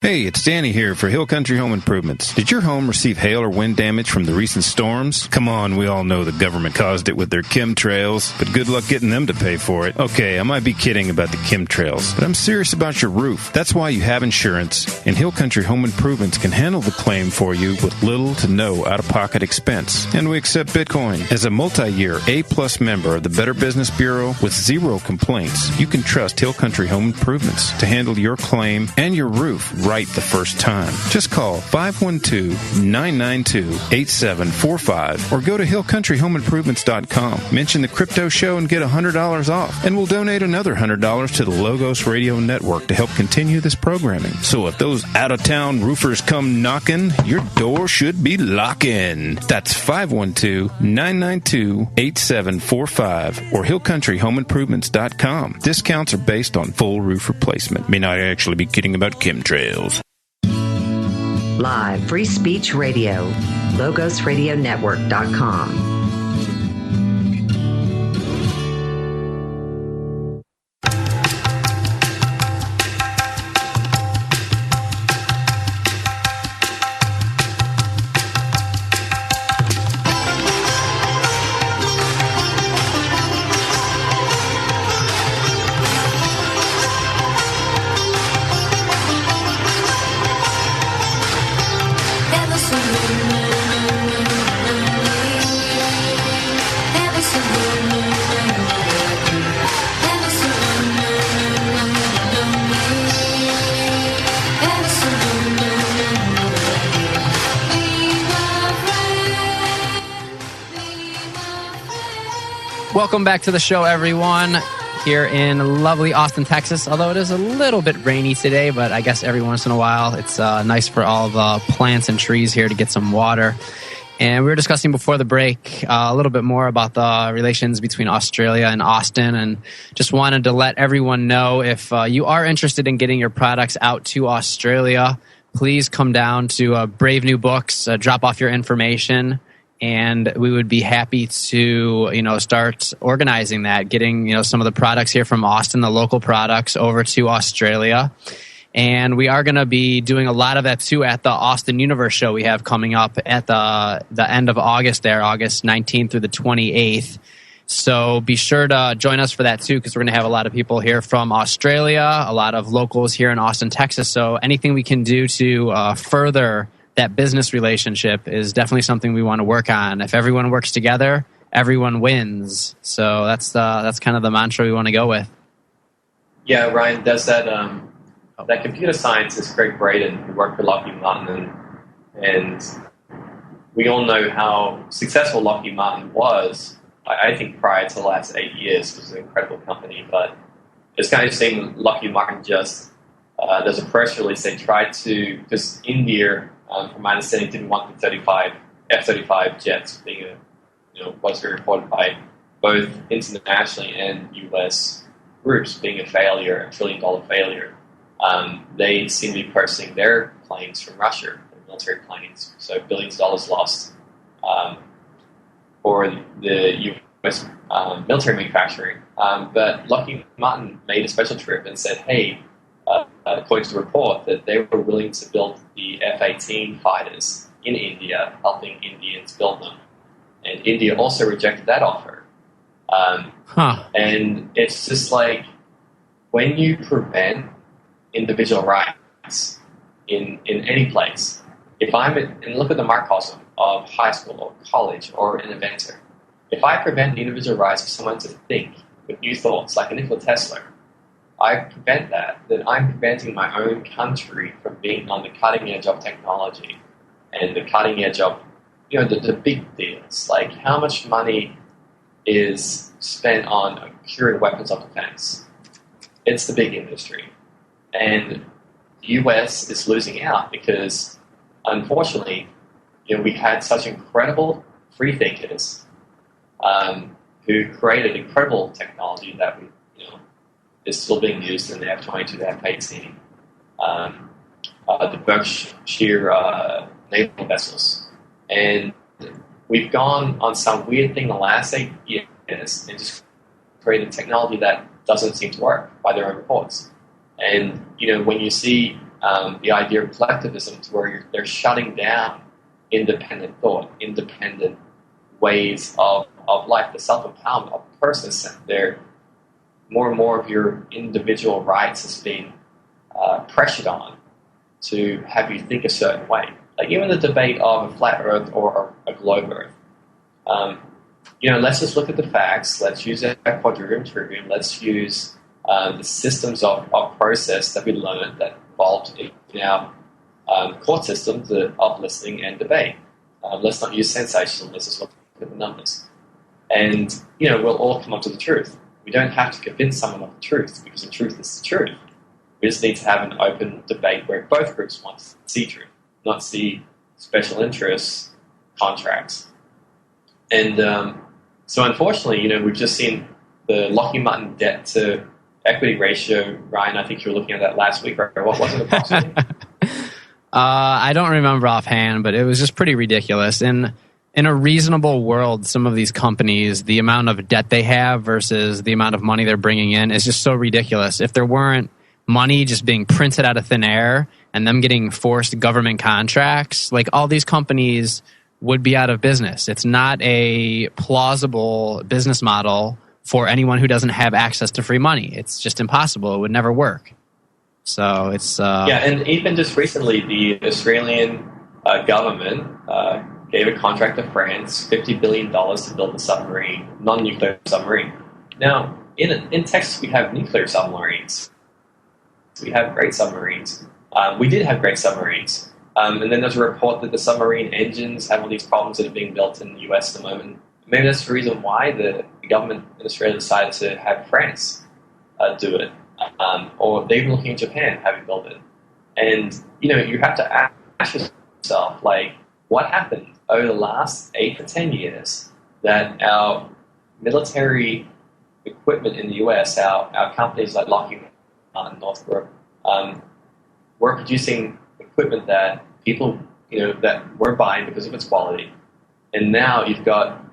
Hey, it's Danny here for Hill Country Home Improvements. Did your home receive hail or wind damage from the recent storms? Come on, we all know the government caused it with their chemtrails, but good luck getting them to pay for it. Okay, I might be kidding about the chemtrails, but I'm serious about your roof. That's why you have insurance, and Hill Country Home Improvements can handle the claim for you with little to no out-of-pocket expense. And we accept Bitcoin. As a multi-year A-plus member of the Better Business Bureau with 0 complaints, you can trust Hill Country Home Improvements to handle your claim and your roof right the first time. Just call 512-992-8745 or go to hillcountryhomeimprovements.com. Mention the Crypto Show and get $100 off, and we'll donate another $100 to the Logos Radio Network to help continue this programming. So if those out-of-town roofers come knocking, your door should be locking. That's 512-992-8745 or hillcountryhomeimprovements.com. Discounts are based on full roof replacement. May not actually be kidding about chemtrails. Live Free Speech Radio, LogosRadioNetwork.com. Welcome back to the show, everyone, here in lovely Austin, Texas. Although it is a little bit rainy today, but I guess every once in a while it's nice for all the plants and trees here to get some water. And we were discussing before the break a little bit more about the relations between Australia and Austin, and just wanted to let everyone know if you are interested in getting your products out to Australia, please come down to Brave New Books, drop off your information, and we would be happy to, start organizing that, getting, some of the products here from Austin, the local products, over to Australia. And we are going to be doing a lot of that, too, at the Austin Universe show we have coming up at the end of August there, August 19th through the 28th. So be sure to join us for that, too, because we're going to have a lot of people here from Australia, a lot of locals here in Austin, Texas. So anything we can do to further that business relationship is definitely something we want to work on. If everyone works together, everyone wins. So that's kind of the mantra we want to go with. Yeah, Ryan, does that computer scientist, Greg Braden, who worked for Lockheed Martin, and we all know how successful Lockheed Martin was, I think, prior to the last 8 years. It was an incredible company, but it's kind of interesting Lockheed Martin just, there's a press release, they tried to, because India, from my understanding, didn't want the F-35 jets being what's very reported by both internationally and U.S. groups being a failure, $1 trillion failure. They seem to be purchasing their planes from Russia, their military planes. So billions of dollars lost for the U.S. Military manufacturing. But Lockheed Martin made a special trip and said, hey, according to the report, that they were willing to build the F-18 fighters in India, helping Indians build them. And India also rejected that offer. And it's just like, when you prevent individual rights in any place, if I'm and look at the microcosm of high school or college or an inventor, if I prevent the individual rights of someone to think with new thoughts, like a Nikola Tesla, I prevent that, then I'm preventing my own country from being on the cutting edge of technology and the cutting edge of, the big deals. Like, how much money is spent on procuring weapons of defense? It's the big industry. And the US is losing out because, unfortunately, we had such incredible free thinkers who created incredible technology that is still being used in the F-22, the F-18, the Berkshire naval vessels. And we've gone on some weird thing the last 8 years and just created technology that doesn't seem to work by their own reports. And, when you see the idea of collectivism, to where they're shutting down independent thought, independent ways of life, the self-empowerment of the person, there more and more of your individual rights is being pressured on to have you think a certain way. Like, even the debate of a flat earth or a globe earth. Let's just look at the facts. Let's use our quadrivium, trivium. Let's use the systems of process that we learned that involved in our court systems of listening and debate. Let's not use sensationalism. Let's just look at the numbers. And, we'll all come up to the truth. We don't have to convince someone of the truth, because the truth is the truth. We just need to have an open debate where both groups want to see truth, not see special interests, contracts. And so unfortunately, we've just seen the Lockheed Martin debt to equity ratio. Ryan, I think you were looking at that last week, right? What was it approximately? I don't remember offhand, but it was just pretty ridiculous. In a reasonable world, some of these companies, the amount of debt they have versus the amount of money they're bringing in is just so ridiculous. If there weren't money just being printed out of thin air and them getting forced government contracts, like, all these companies would be out of business. It's not a plausible business model for anyone who doesn't have access to free money. It's just impossible. It would never work. So it's... and even just recently, the Australian government gave a contract to France, $50 billion to build a submarine, non-nuclear submarine. Now, in Texas, we have nuclear submarines. We have great submarines. We did have great submarines. And then there's a report that the submarine engines have all these problems that are being built in the US at the moment. Maybe that's the reason why the government in Australia decided to have France do it. Or they've been looking at Japan having built it. And, you have to ask yourself, like, what happened over the last 8 to 10 years that our military equipment in the US, our companies like Lockheed Martin, Northrop, were producing equipment that people, that were buying because of its quality. And now you've got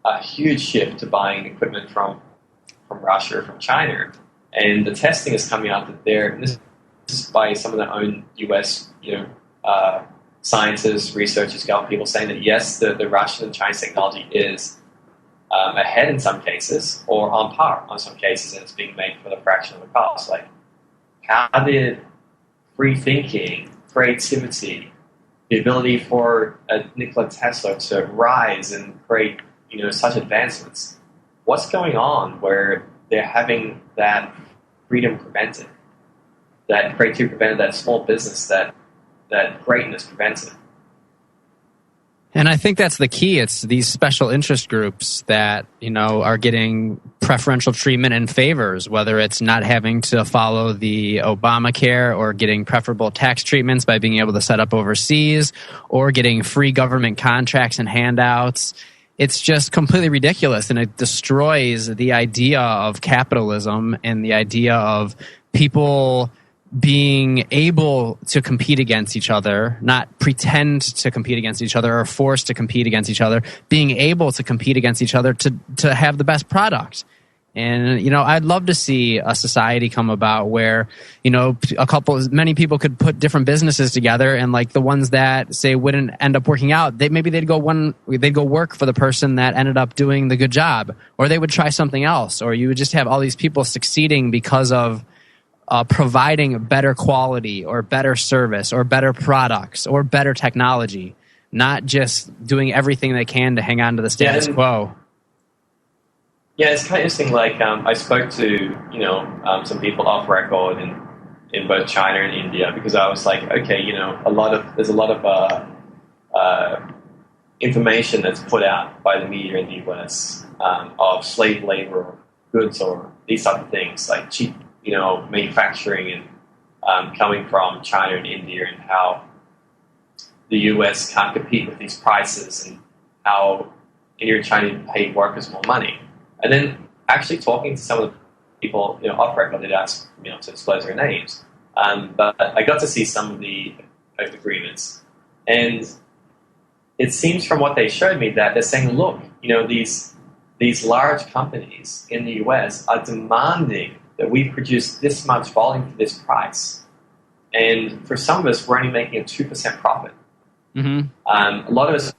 a huge shift to buying equipment from Russia or from China. And the testing is coming out that this is by some of their own US, scientists, researchers, government people saying that, yes, the Russian and Chinese technology is ahead in some cases or on par on some cases, and it's being made for the fraction of the cost. Like, how did free thinking, creativity, the ability for a Nikola Tesla to rise and create, such advancements, what's going on where they're having that freedom prevented, that creativity prevented, that small business, that greatness prevented? And I think that's the key. It's these special interest groups that, are getting preferential treatment and favors, whether it's not having to follow the Obamacare or getting preferable tax treatments by being able to set up overseas or getting free government contracts and handouts. It's just completely ridiculous, and it destroys the idea of capitalism and the idea of people being able to compete against each other, not pretend to compete against each other or forced to compete against each other, being able to compete against each other to have the best product. And, you know, I'd love to see a society come about where, you know, many people could put different businesses together, and like the ones that say wouldn't end up working out, they'd go work for the person that ended up doing the good job, or they would try something else, or you would just have all these people succeeding because of providing better quality or better service or better products or better technology, not just doing everything they can to hang on to the status quo. Yeah, it's kind of interesting. Like, I spoke to, you know, some people off record in both China and India, because I was like, okay, you know, there's a lot of information that's put out by the media in the US of slave labor or goods or these type of things, like cheap, you know, manufacturing and coming from China and India, and how the US can't compete with these prices, and how India and China pay workers more money. And then actually talking to some of the people, you know, off record, they'd ask, you know, to disclose their names. But I got to see some of the agreements, and it seems from what they showed me that they're saying, look, you know, these large companies in the US are demanding that we produce this much volume for this price. And for some of us, we're only making a 2% profit. Mm-hmm. A lot of us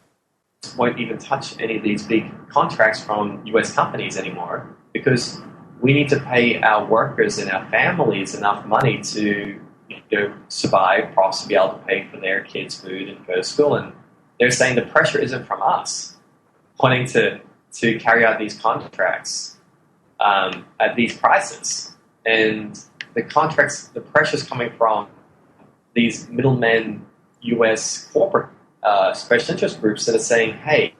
won't even touch any of these big contracts from US companies anymore, because we need to pay our workers and our families enough money to, you know, survive, perhaps to be able to pay for their kids' food and go to school. And they're saying the pressure isn't from us wanting to carry out these contracts at these prices. And the pressure's coming from these middlemen US corporate special interest groups that are saying, hey,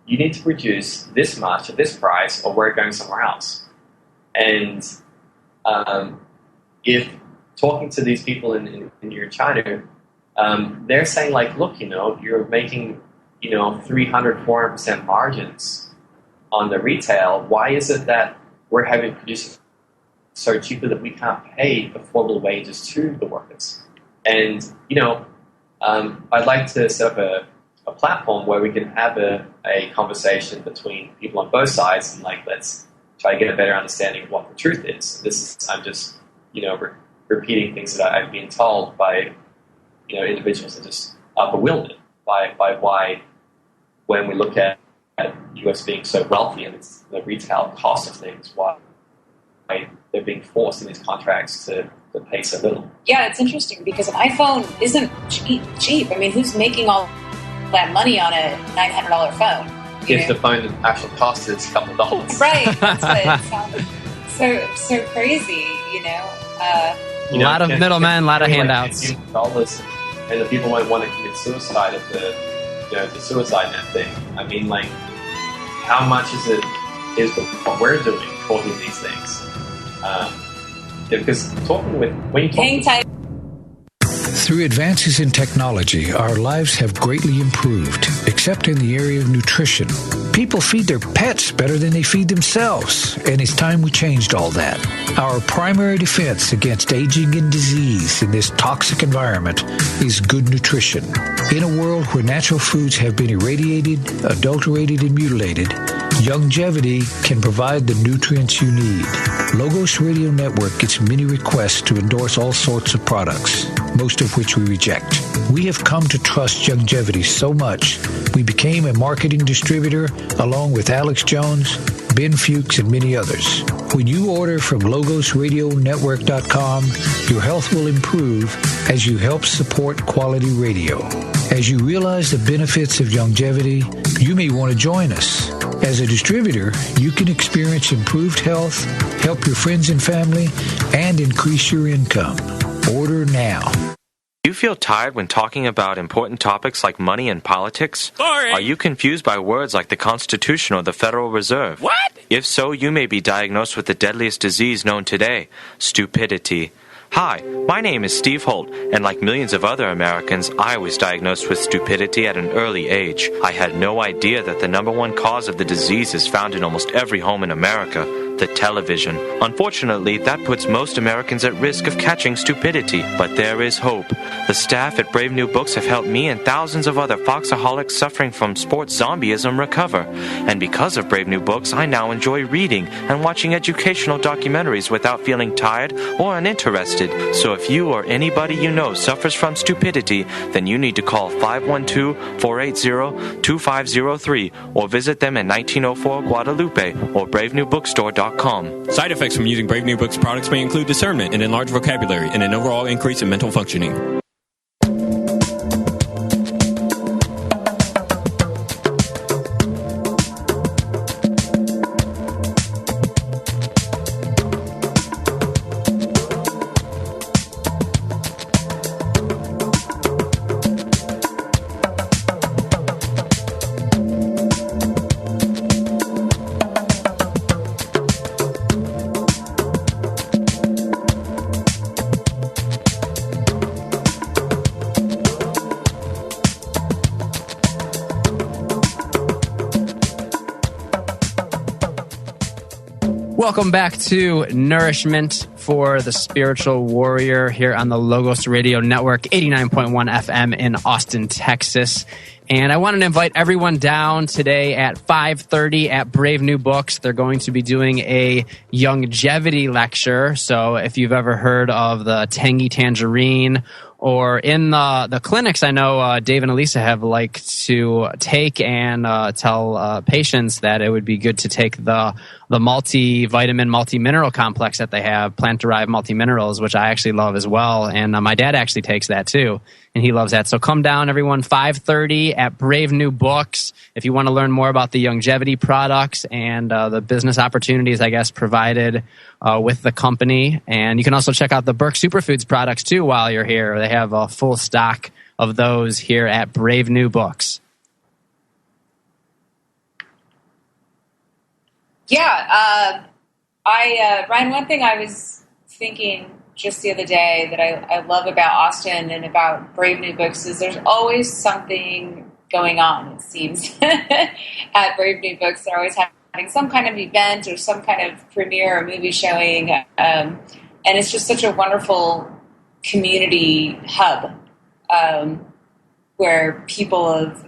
you need to produce this much at this price or we're going somewhere else. And if talking to these people in China, they're saying, like, look, you know, you're making, you know, 300-400% margins on the retail. Why is it that we're having produced so cheaply that we can't pay affordable wages to the workers? And, you know, I'd like to set up a platform where we can have a conversation between people on both sides, and, like, let's try to get a better understanding of what the truth is. I'm just, you know, repeating things that I've been told by, you know, individuals that just are bewildered by why, when we look at US being so wealthy and it's the retail cost of things, why they're being forced in these contracts to pay so little. Yeah, it's interesting because an iPhone isn't cheap. I mean, who's making all that money on a $900 phone? If the phone actual cost is a couple dollars. Right, that's what it sounds so crazy, you know. A lot of middlemen, a lot of handouts. Dollars, and the people might want to commit suicide at the suicide net thing. I mean, like, how much is what we're doing causing these things? Because when you talk through advances in technology, our lives have greatly improved, except in the area of nutrition. People feed their pets better than they feed themselves, and it's time we changed all that. Our primary defense against aging and disease in this toxic environment is good nutrition. In a world where natural foods have been irradiated, adulterated, and mutilated, Youngevity can provide the nutrients you need. Logos Radio Network gets many requests to endorse all sorts of products, most of which we reject. We have come to trust Youngevity so much, we became a marketing distributor along with Alex Jones, Ben Fuchs, and many others. When you order from LogosRadioNetwork.com, your health will improve as you help support quality radio. As you realize the benefits of Youngevity, you may want to join us. As a distributor, you can experience improved health, help your friends and family, and increase your income. Order now. Do you feel tired when talking about important topics like money and politics? Boring. Are you confused by words like the Constitution or the Federal Reserve? What? If so, you may be diagnosed with the deadliest disease known today, stupidity. Hi, my name is Steve Holt, and like millions of other Americans, I was diagnosed with stupidity at an early age. I had no idea that the number one cause of the disease is found in almost every home in America, the television. Unfortunately, that puts most Americans at risk of catching stupidity. But there is hope. The staff at Brave New Books have helped me and thousands of other Foxaholics suffering from sports zombieism recover. And because of Brave New Books, I now enjoy reading and watching educational documentaries without feeling tired or uninterested. So if you or anybody you know suffers from stupidity, then you need to call 512-480-2503 or visit them at 1904 Guadalupe or bravenewbookstore.com. Side effects from using Brave New Books products may include discernment, an enlarged vocabulary, and an overall increase in mental functioning. Welcome back to Nourishment for the Spiritual Warrior here on the Logos Radio Network, 89.1 FM in Austin, Texas. And I wanted to invite everyone down today at 5:30 at Brave New Books. They're going to be doing a longevity lecture. So if you've ever heard of the Tangy Tangerine, or in the clinics, I know Dave and Elisa have liked to take and tell patients that it would be good to take the multivitamin, multi-mineral complex that they have, plant-derived multi-minerals, which I actually love as well. And my dad actually takes that too, and he loves that. So come down, everyone, 5:30 at Brave New Books if you want to learn more about the longevity products and the business opportunities, I guess, provided with the company. And you can also check out the Burke Superfoods products too while you're here. They have a full stock of those here at Brave New Books. Yeah, Ryan, one thing I was thinking just the other day that I love about Austin and about Brave New Books is there's always something going on, it seems, at Brave New Books. They're always having some kind of event or some kind of premiere or movie showing, and it's just such a wonderful community hub where people of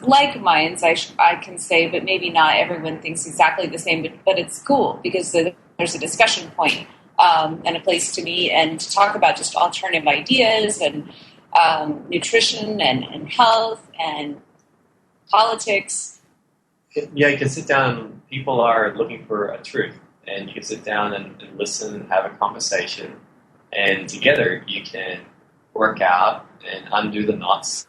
like minds, I can say, but maybe not everyone thinks exactly the same, but it's cool because there's a discussion point and a place to meet and to talk about just alternative ideas and nutrition and health and politics. Yeah, you can sit down. People are looking for a truth, and you can sit down and listen and have a conversation, and together you can work out and undo the knots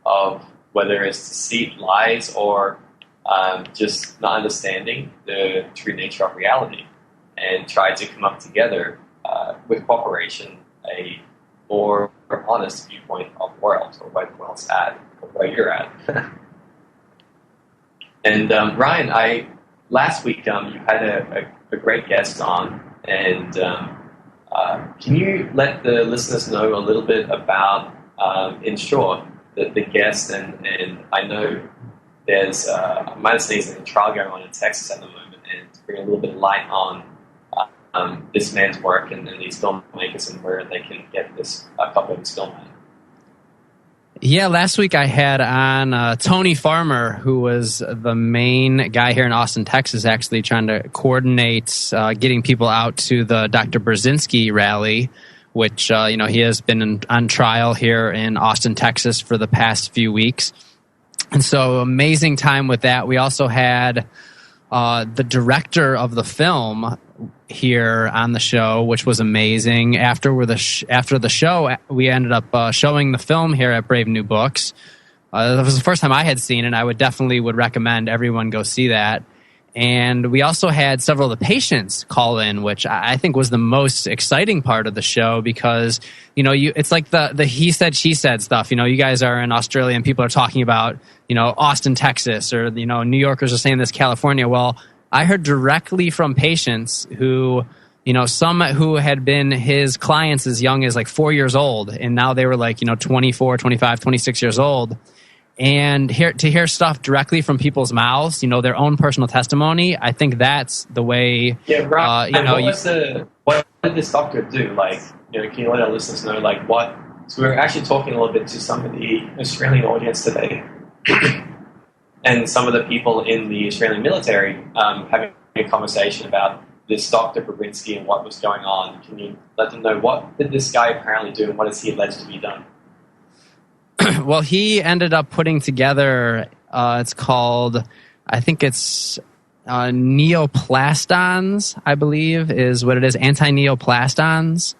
of whether it's deceit, lies, or just not understanding the true nature of reality, and try to come up together with cooperation, a more honest viewpoint of the world, or where the world's at, or where you're at. And Ryan, last week you had a great guest on, and can you let the listeners know a little bit about, in short, the guest, and I know there's I might say there's a trial going on in Texas at the moment, and to bring a little bit of light on this man's work and these filmmakers and where they can get a couple of his film at. Yeah, last week I had on Tony Farmer, who was the main guy here in Austin, Texas, actually trying to coordinate getting people out to the Dr. Brzezinski rally, which, he has been on trial here in Austin, Texas for the past few weeks. And so amazing time with that. We also had the director of the film here on the show, which was amazing. After the show, we ended up showing the film here at Brave New Books. That was the first time I had seen it. I would recommend everyone go see that. And we also had several of the patients call in, which I think was the most exciting part of the show because, it's like the he said, she said stuff. You guys are in Australia and people are talking about, Austin, Texas, or, New Yorkers are saying this, California. Well, I heard directly from patients who, some who had been his clients as young as like 4 years old. And now they were like, 24, 25, 26 years old. And to hear stuff directly from people's mouths, their own personal testimony, I think that's the way. Yeah, right. What did this doctor do? Can you let our listeners know, what? So we were actually talking a little bit to some of the Australian audience today, and some of the people in the Australian military having a conversation about this Dr. Babrinsky and what was going on. Can you let them know what did this guy apparently do and what is he alleged to be done? Well, he ended up putting together, it's called, I think it's neoplastons, I believe is what it is, anti-neoplastons.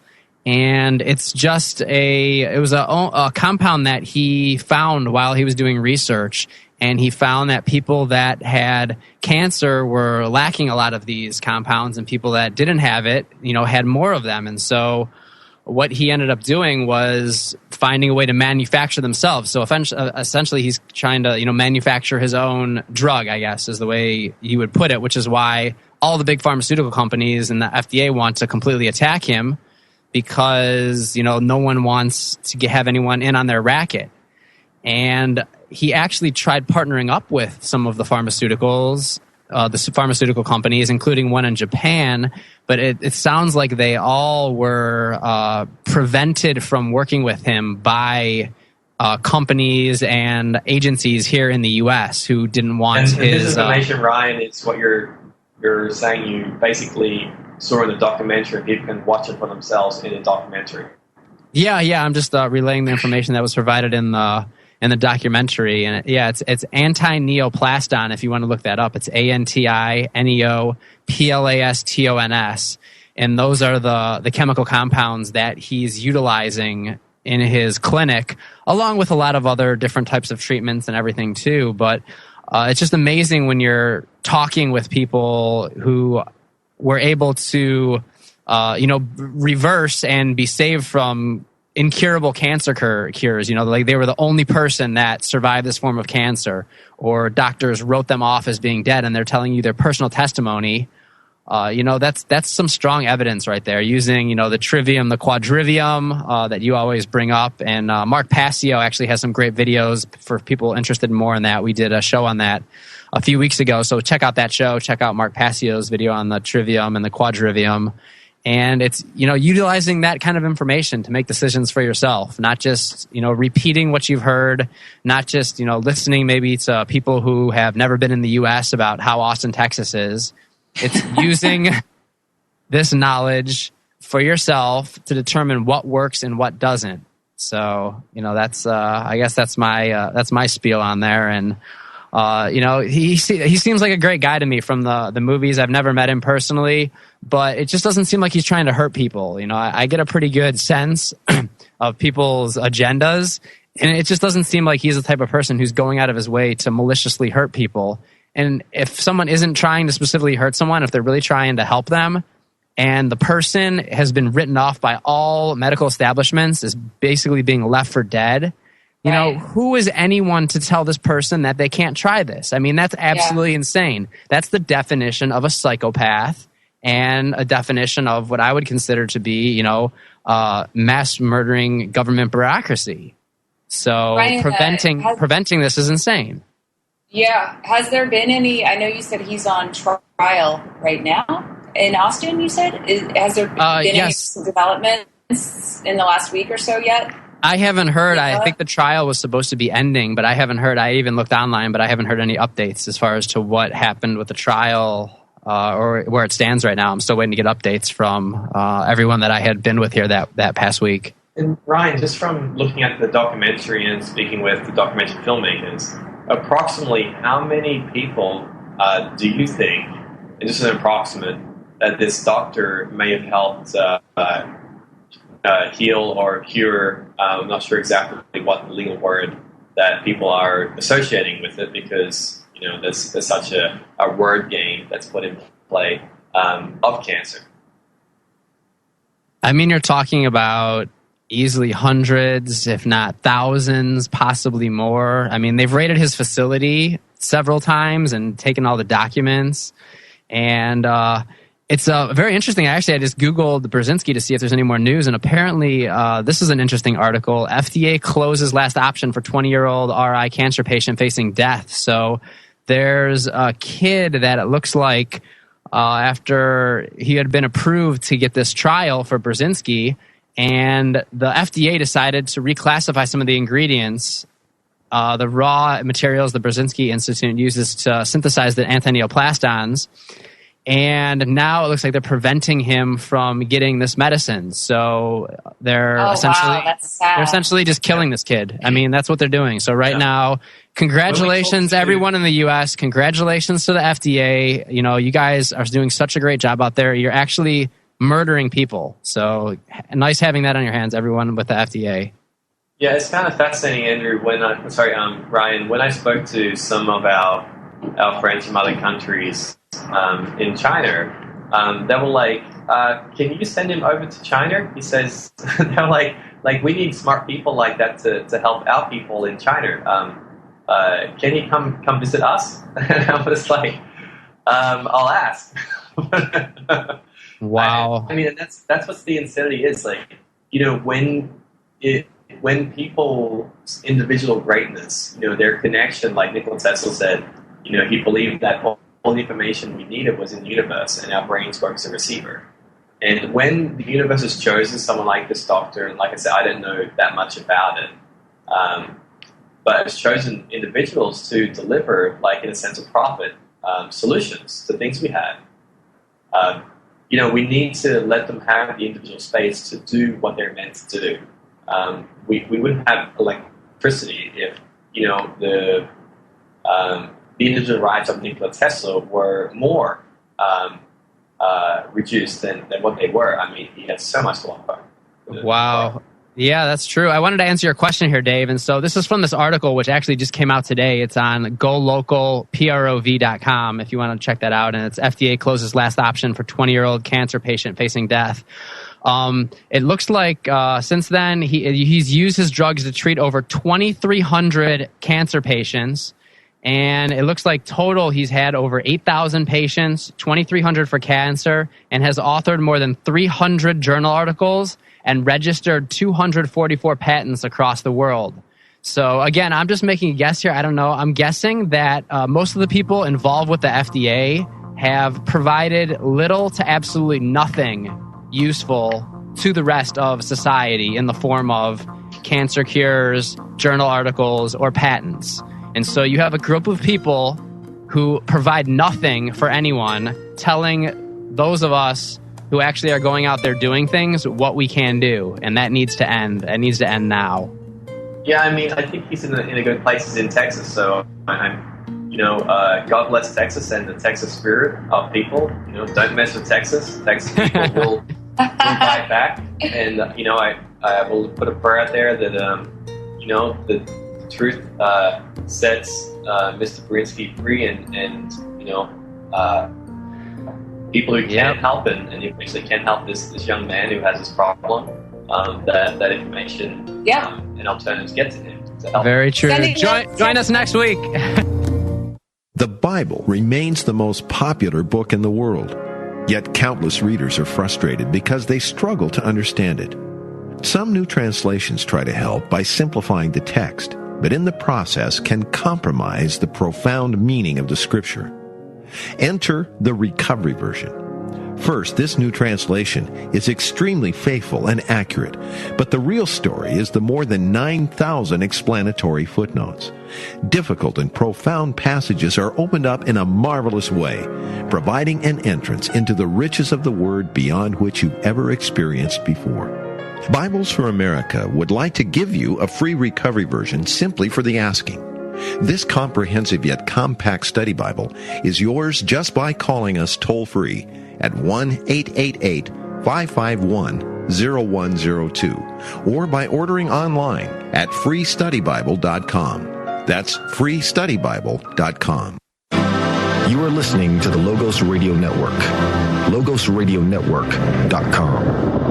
And it's just it was a compound that he found while he was doing research. And he found that people that had cancer were lacking a lot of these compounds, and people that didn't have it, had more of them. And so what he ended up doing was finding a way to manufacture themselves. So essentially he's trying to, manufacture his own drug, I guess, is the way you would put it, which is why all the big pharmaceutical companies and the FDA want to completely attack him, because, no one wants to have anyone in on their racket. And he actually tried partnering up with some of the pharmaceuticals, the pharmaceutical companies, including one in Japan, but it sounds like they all were prevented from working with him by companies and agencies here in the U.S. who didn't want his... This information, Ryan, is what you're saying you basically saw in the documentary. People can watch it for themselves in a documentary. Yeah, I'm just relaying the information that was provided in the documentary, and it's anti-neoplaston. If you want to look that up, it's ANTI-NEOPLASTONS, and those are the chemical compounds that he's utilizing in his clinic, along with a lot of other different types of treatments and everything too. But it's just amazing when you're talking with people who were able to, reverse and be saved from incurable cancer cures. They were the only person that survived this form of cancer, or doctors wrote them off as being dead, and they're telling you their personal testimony. That's some strong evidence right there, using, the trivium, the quadrivium that you always bring up. And Mark Passio actually has some great videos for people interested more in that. We did a show on that a few weeks ago, so check out that show. Check out Mark Passio's video on the trivium and the quadrivium. And it's, utilizing that kind of information to make decisions for yourself, not just, repeating what you've heard, not just, listening maybe to people who have never been in the U.S. about how Austin, Texas is. It's using this knowledge for yourself to determine what works and what doesn't. So, that's, I guess that's my spiel on there. And, he seems like a great guy to me from the movies. I've never met him personally, but it just doesn't seem like he's trying to hurt people. I get a pretty good sense of people's agendas, and it just doesn't seem like he's the type of person who's going out of his way to maliciously hurt people. And if someone isn't trying to specifically hurt someone, if they're really trying to help them, and the person has been written off by all medical establishments as basically being left for dead, who is anyone to tell this person that they can't try this? I mean, that's absolutely insane. That's the definition of a psychopath, and a definition of what I would consider to be, mass murdering government bureaucracy. So Ryan, preventing this is insane. Yeah. Has there been any, I know you said he's on trial right now in Austin, you said? Has there been any developments in the last week or so yet? I haven't heard. I think the trial was supposed to be ending, but I haven't heard. I even looked online, but I haven't heard any updates as far as to what happened with the trial or where it stands right now. I'm still waiting to get updates from everyone that I had been with here that past week. And Ryan, just from looking at the documentary and speaking with the documentary filmmakers, approximately how many people do you think, and just an approximate, that this doctor may have helped heal or cure? I'm not sure exactly what the legal word that people are associating with it, because there's such a word game that's put in play of cancer. I mean, you're talking about easily hundreds, if not thousands, possibly more. I mean, they've raided his facility several times and taken all the documents. And, It's very interesting. I just Googled Brzezinski to see if there's any more news, and apparently this is an interesting article. FDA closes last option for 20-year-old RI cancer patient facing death. So there's a kid that it looks like after he had been approved to get this trial for Brzezinski, and the FDA decided to reclassify some of the ingredients, the raw materials the Brzezinski Institute uses to synthesize the antineoplastons. And now it looks like they're preventing him from getting this medicine. So they're essentially just killing this kid. I mean, that's what they're doing. So now, congratulations, everyone in the U.S. Congratulations to the FDA. You know, you guys are doing such a great job out there. You're actually murdering people. So nice having that on your hands, everyone, with the FDA. Yeah, it's kind of fascinating, Andrew. Ryan, when I spoke to some of our friends from other countries in China, they were like, can you send him over to China? He says, they're like we need smart people like that to help our people in China. Can he come visit us? And I was like, I'll ask. Wow. I mean, that's what the insanity is. Like, you know, when people's individual greatness, you know, their connection, like Nikola Tesla said, you know, he believed that all the information we needed was in the universe, and our brains work as a receiver. And when the universe has chosen someone like this doctor, and like I said, I didn't know that much about it, but it's chosen individuals to deliver, like in a sense of profit, solutions to things we had. You know, we need to let them have the individual space to do what they're meant to do. We wouldn't have electricity if, you know, the individual rights of Nikola Tesla were more reduced than what they were. I mean, he had so much to offer. Wow. Yeah, that's true. I wanted to answer your question here, Dave. And so this is from this article, which actually just came out today. It's on golocalprov.com if you want to check that out. And it's FDA closes last option for 20-year-old cancer patient facing death. It looks like since then, he's used his drugs to treat over 2,300 cancer patients. And it looks like total he's had over 8,000 patients, 2,300 for cancer, and has authored more than 300 journal articles and registered 244 patents across the world. So again, I'm just making a guess here. I don't know. I'm guessing that most of the people involved with the FDA have provided little to absolutely nothing useful to the rest of society in the form of cancer cures, journal articles, or patents. And so you have a group of people who provide nothing for anyone, telling those of us who actually are going out there doing things what we can do. And that needs to end. It needs to end now. Yeah, I mean, I think he's in a good place. He's in Texas, so God bless Texas and the Texas spirit of people. You know, don't mess with Texas. Texas people will fight back. And, I will put a prayer out there that, the truth sets Mr. Brzezinski free, and people who can't help it, and eventually can't help this young man who has this problem, that information and alternatives get to him to help. Very true. Join us next week. The Bible remains the most popular book in the world, yet countless readers are frustrated because they struggle to understand it. Some new translations try to help by simplifying the text, but in the process can compromise the profound meaning of the Scripture. Enter the Recovery Version. First, this new translation is extremely faithful and accurate, but the real story is the more than 9,000 explanatory footnotes. Difficult and profound passages are opened up in a marvelous way, providing an entrance into the riches of the Word beyond which you've ever experienced before. Bibles for America would like to give you a free recovery version simply for the asking. This comprehensive yet compact study Bible is yours just by calling us toll-free at 1-888-551-0102 or by ordering online at freestudybible.com. That's freestudybible.com. You are listening to the Logos Radio Network, logosradionetwork.com.